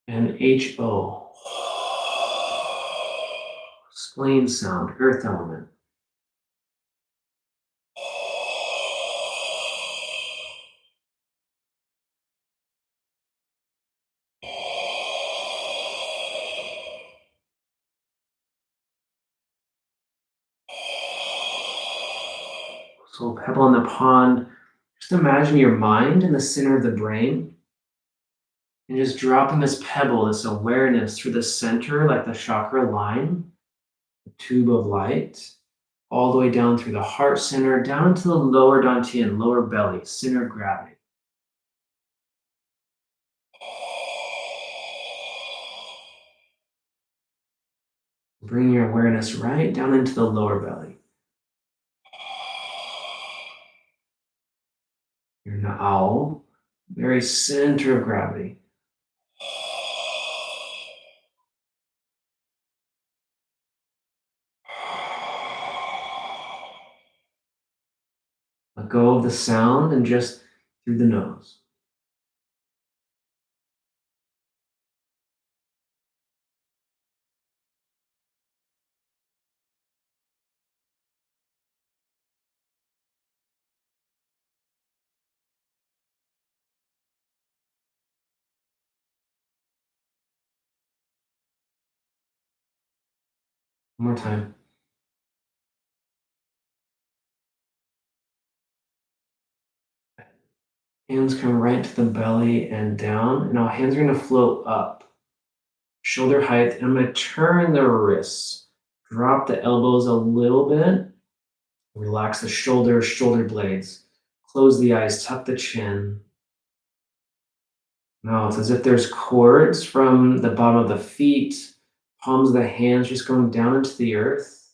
And HO. Spleen sound, earth element. So pebble in the pond. Just imagine your mind in the center of the brain and just dropping this pebble, this awareness through the center, like the chakra line, the tube of light, all the way down through the heart center, down into the lower dantian, lower belly, center of gravity. Bring your awareness right down into the lower belly. You're an owl, very center of gravity. Let go of the sound and just through the nose. One more time. Hands come right to the belly and down. And now hands are going to float up, shoulder height. And I'm going to turn the wrists, drop the elbows a little bit, relax the shoulders, shoulder blades, close the eyes, tuck the chin. Now it's as if there's cords from the bottom of the feet, palms of the hands just going down into the earth.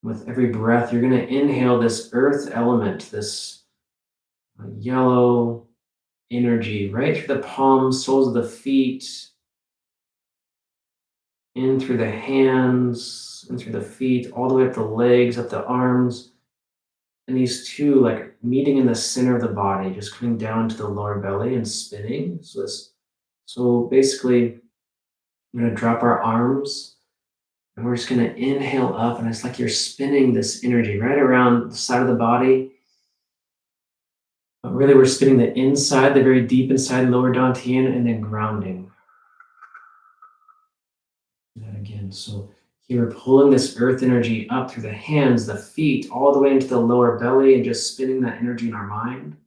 With every breath, you're going to inhale this earth element, this yellow energy right through the palms, soles of the feet, in through the hands, in through the feet, all the way up the legs, up the arms. And these two like meeting in the center of the body, just coming down to the lower belly and spinning. So basically, we're gonna drop our arms and we're just gonna inhale up, and it's like you're spinning this energy right around the side of the body. But really, we're spinning the inside, the very deep inside lower dantian, and then grounding. Do that again. So here we're pulling this earth energy up through the hands, the feet, all the way into the lower belly, and just spinning that energy in our mind.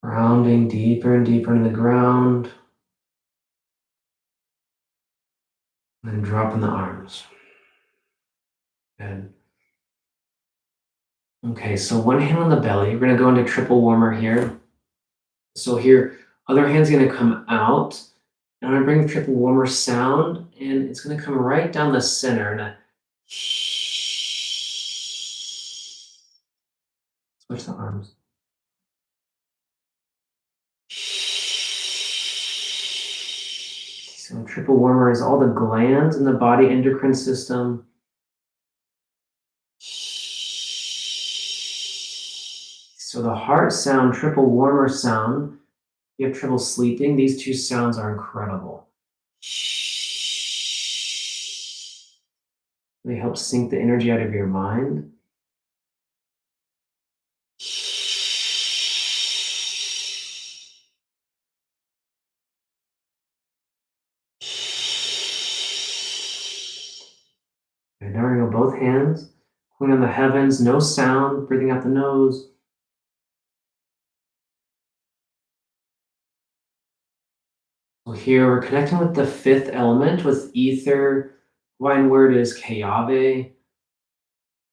Grounding deeper and deeper into the ground. And then dropping the arms. Good. Okay, so one hand on the belly. We're gonna go into triple warmer here. So here, other hand's gonna come out. And I'm gonna bring the triple warmer sound, and it's gonna come right down the center. And switch the arms. So triple warmer is all the glands in the body endocrine system. So the heart sound, triple warmer sound. You have trouble sleeping. These two sounds are incredible. They help sink the energy out of your mind. And now we're going to go both hands, pulling on the heavens, no sound, breathing out the nose. So here we're connecting with the fifth element with ether. Hawaiian word is keawe.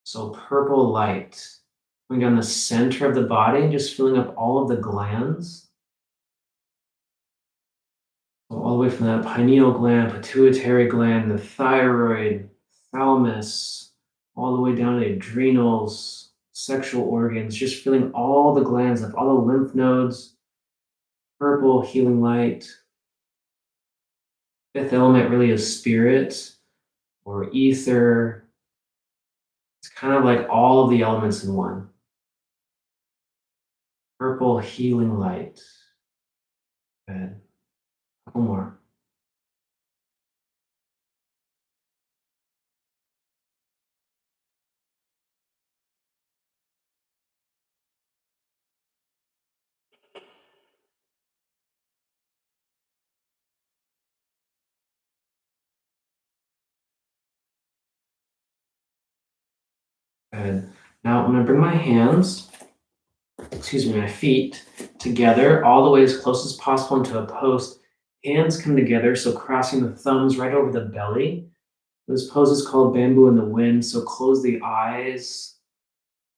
So purple light. Going down the center of the body, just filling up all of the glands. So all the way from the pineal gland, pituitary gland, the thyroid, thalamus, all the way down to the adrenals, sexual organs, just filling all the glands up, all the lymph nodes, purple healing light. Fifth element really is spirit or ether. It's kind of like all of the elements in one. Purple healing light. Good. A couple more. Good. Now I'm going to bring my hands, my feet together all the way as close as possible into a post. Hands come together, so crossing the thumbs right over the belly. This pose is called bamboo in the wind, so close the eyes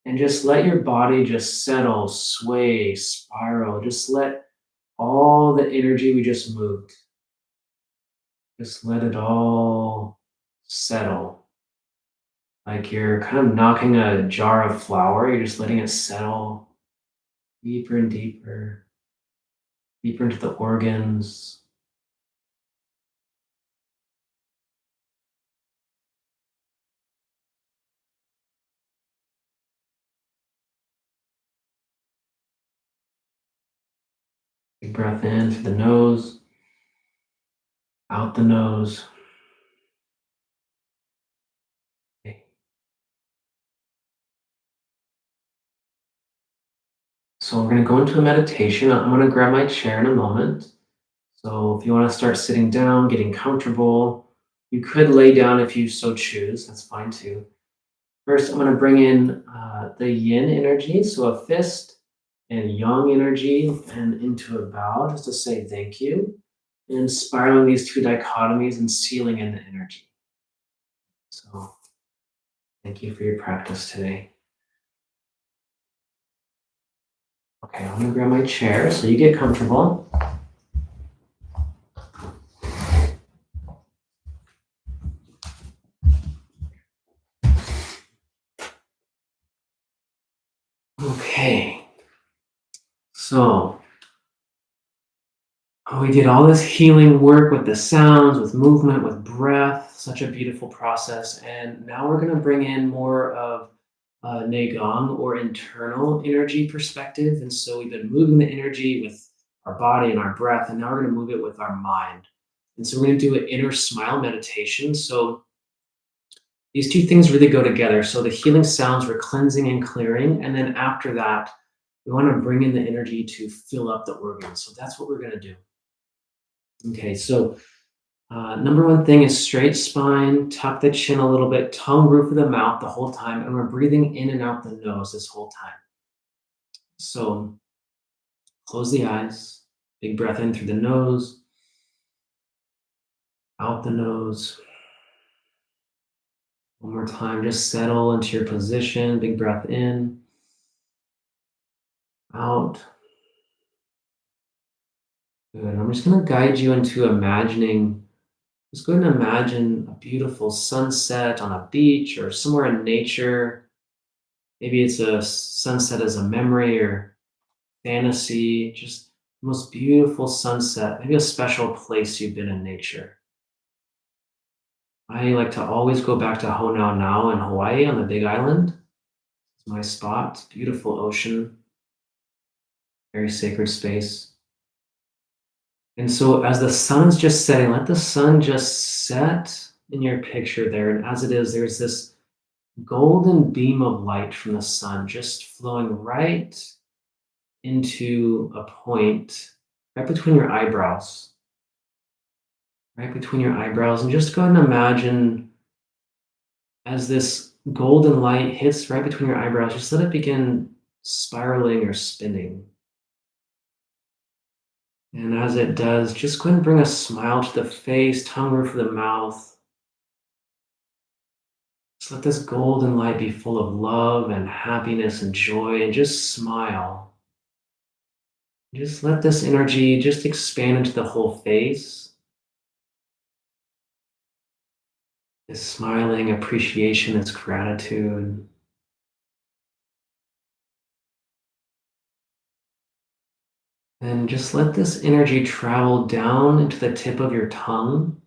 and just let your body just settle, sway, spiral. Just let all the energy we just moved, just let it all settle. Like you're kind of knocking a jar of flour, you're just letting it settle deeper and deeper, deeper into the organs. Big breath in through the nose, out the nose. Okay. So we're going to go into a meditation. I'm going to grab my chair in a moment. So if you want to start sitting down, getting comfortable, you could lay down if you so choose. That's fine too. First, I'm going to bring in the yin energy, so a fist, and yang energy, and into a bow just to say thank you, and spiraling these two dichotomies and sealing in the energy. So thank you for your practice today. Okay, I'm going to grab my chair so you get comfortable. Okay, so we did all this healing work with the sounds, with movement, with breath, such a beautiful process. And now we're going to bring in more of Qigong or internal energy perspective. And so we've been moving the energy with our body and our breath, and now we're going to move it with our mind. And so we're going to do an inner smile meditation. So these two things really go together. So the healing sounds we're cleansing and clearing. And then after that, we want to bring in the energy to fill up the organs. So that's what we're going to do. Okay, so number one thing is straight spine, tuck the chin a little bit, tongue roof of the mouth the whole time, and we're breathing in and out the nose this whole time. So Close the eyes. Big breath in through the nose, out the nose. One more time, just settle into your position. Big breath in, out. Good. I'm just going to guide you into imagining. Just go ahead and imagine a beautiful sunset on a beach or somewhere in nature. Maybe it's a sunset as a memory or fantasy, just the most beautiful sunset, maybe a special place you've been in nature. I like to always go back to Honau now in Hawaii on the Big Island. It's my spot, beautiful ocean, very sacred space. And so as the sun is just setting, let the sun just set in your picture there. And as it is, there's this golden beam of light from the sun just flowing right into a point right between your eyebrows. Right between your eyebrows. And just go ahead and imagine as this golden light hits right between your eyebrows, just let it begin spiraling or spinning. And as it does, just go ahead and bring a smile to the face, tongue roof of the mouth. Just let this golden light be full of love and happiness and joy, and just smile. Just let this energy just expand into the whole face. This smiling appreciation, this gratitude. And just let this energy travel down into the tip of your tongue,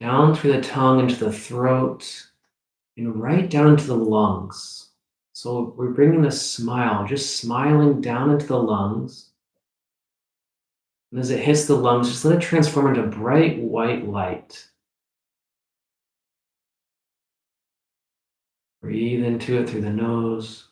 down through the tongue into the throat, and right down into the lungs. So we're bringing this smile, just smiling down into the lungs. And as it hits the lungs, just let it transform into bright white light. Breathe into it through the nose.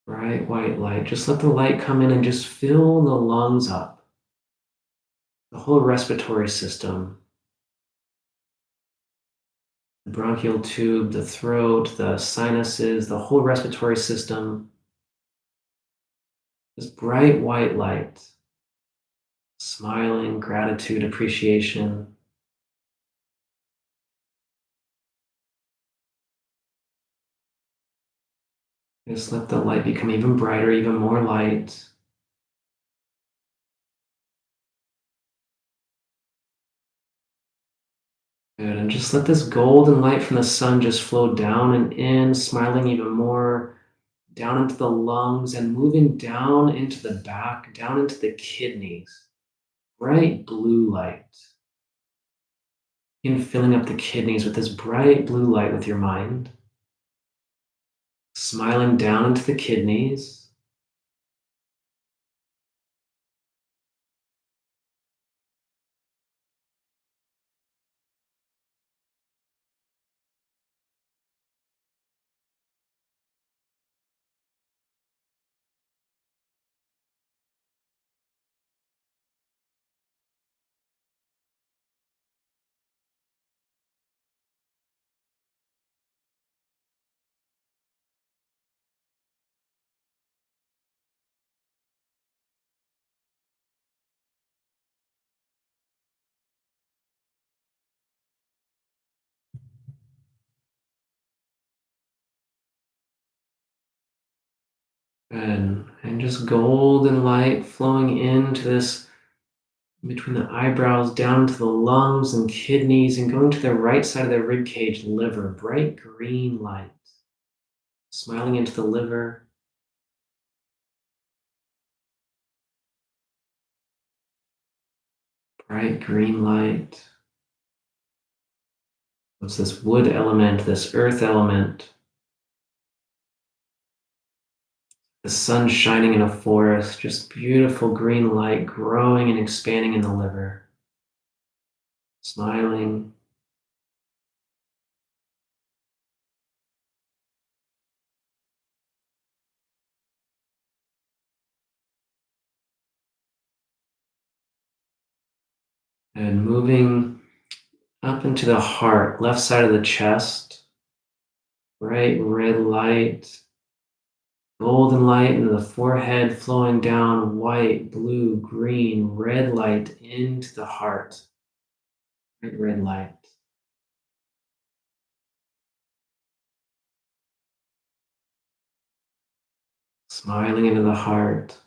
Bright white light. Just let the light come in and just fill the lungs up. The whole respiratory system. The bronchial tube, the throat, the sinuses, the whole respiratory system. This bright white light. Smiling, gratitude, appreciation. Just let the light become even brighter, even more light. Good. And just let this golden light from the sun just flow down and in, smiling even more, down into the lungs and moving down into the back, down into the kidneys. Bright blue light. And filling up the kidneys with this bright blue light with your mind. Smiling down into the kidneys. And just golden light flowing into this between the eyebrows down to the lungs and kidneys and going to the right side of the rib cage, liver, bright green light. Smiling into the liver. Bright green light. What's this wood element, this earth element? The sun shining in a forest, just beautiful green light growing and expanding in the liver. Smiling. And moving up into the heart, left side of the chest, bright red light, golden light into the forehead, flowing down white, blue, green, red light into the heart. Bright red light. Smiling into the heart.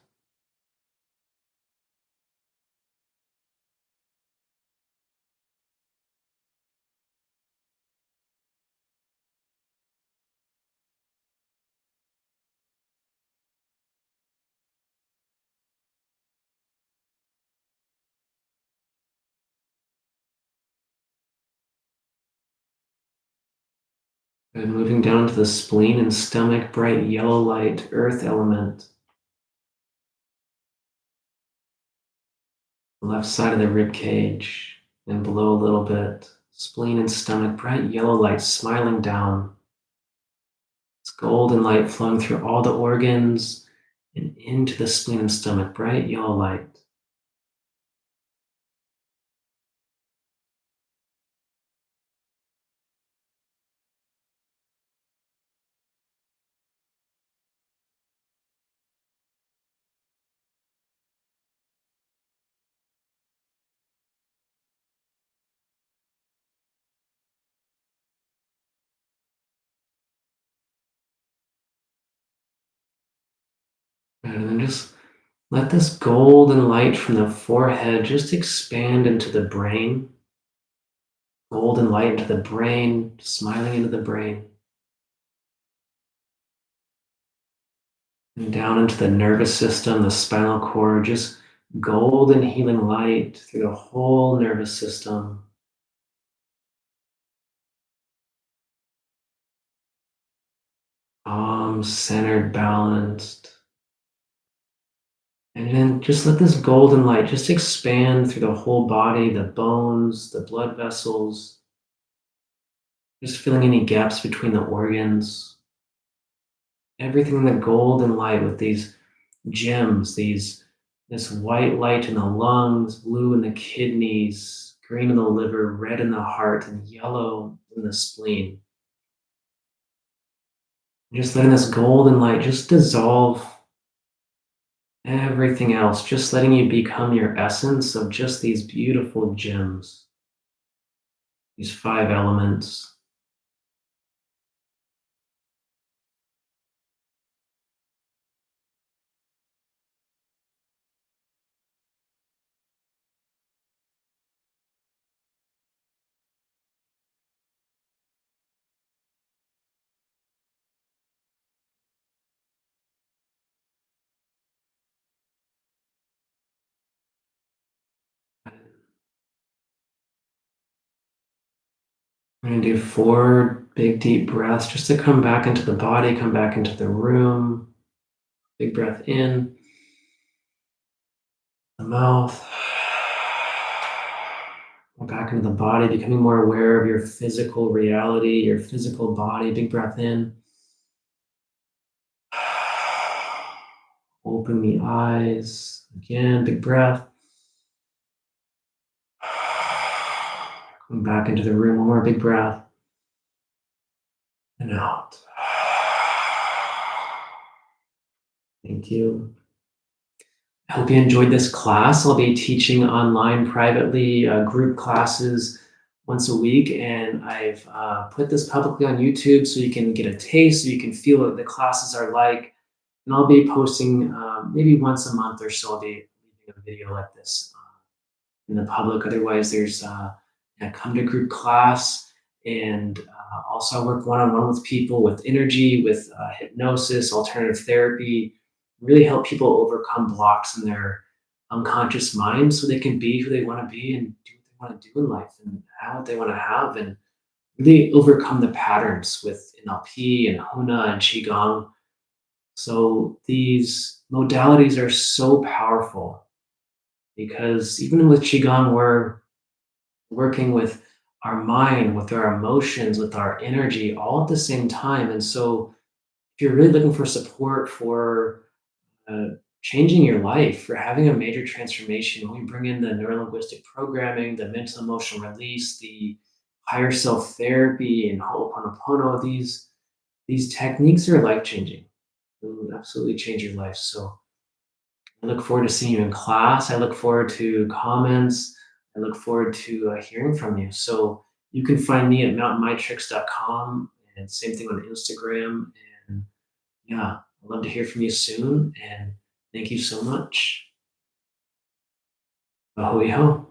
And moving down to the spleen and stomach, bright yellow light, earth element. Left side of the rib cage and below a little bit. Spleen and stomach, bright yellow light smiling down. It's golden light flowing through all the organs and into the spleen and stomach, bright yellow light. And then just let this golden light from the forehead just expand into the brain. Golden light into the brain, smiling into the brain. And down into the nervous system, the spinal cord, just golden healing light through the whole nervous system. Calm, centered, balanced. And then just let this golden light just expand through the whole body, the bones, the blood vessels, just filling any gaps between the organs. Everything in the golden light with these gems, this white light in the lungs, blue in the kidneys, green in the liver, red in the heart, and yellow in the spleen. Just letting this golden light just dissolve everything else, just letting you become your essence of just these beautiful gems, these five elements. We're going to do four big deep breaths just to come back into the body, come back into the room. Big breath in the mouth. Go back into the body, becoming more aware of your physical reality, your physical body. Big breath in. Open the eyes. Again, big breath. Come back into the room. One more big breath. And out. Thank you. I hope you enjoyed this class. I'll be teaching online privately, group classes once a week, and I've put this publicly on YouTube so you can get a taste, so you can feel what the classes are like. And I'll be posting maybe once a month or so. I'll be leaving a video like this in the public. Otherwise, there's a come to group class, and also I work one-on-one with people with energy, with hypnosis, alternative therapy, really help people overcome blocks in their unconscious mind so they can be who they want to be and do what they want to do in life and have what they want to have and really overcome the patterns with NLP and Huna and Qigong. So these modalities are so powerful because even with Qigong, we're working with our mind, with our emotions, with our energy all at the same time. And so if you're really looking for support for uh, changing your life, for having a major transformation, we bring in the neurolinguistic programming, the mental emotional release, the higher self therapy and Ho'oponopono, these techniques are life changing. They will absolutely change your life. So I look forward to seeing you in class. I look forward to comments. I look forward to hearing from you. So you can find me at mountainmytricks.com and same thing on Instagram. And yeah, I'd love to hear from you soon. And thank you so much. Ahui ho.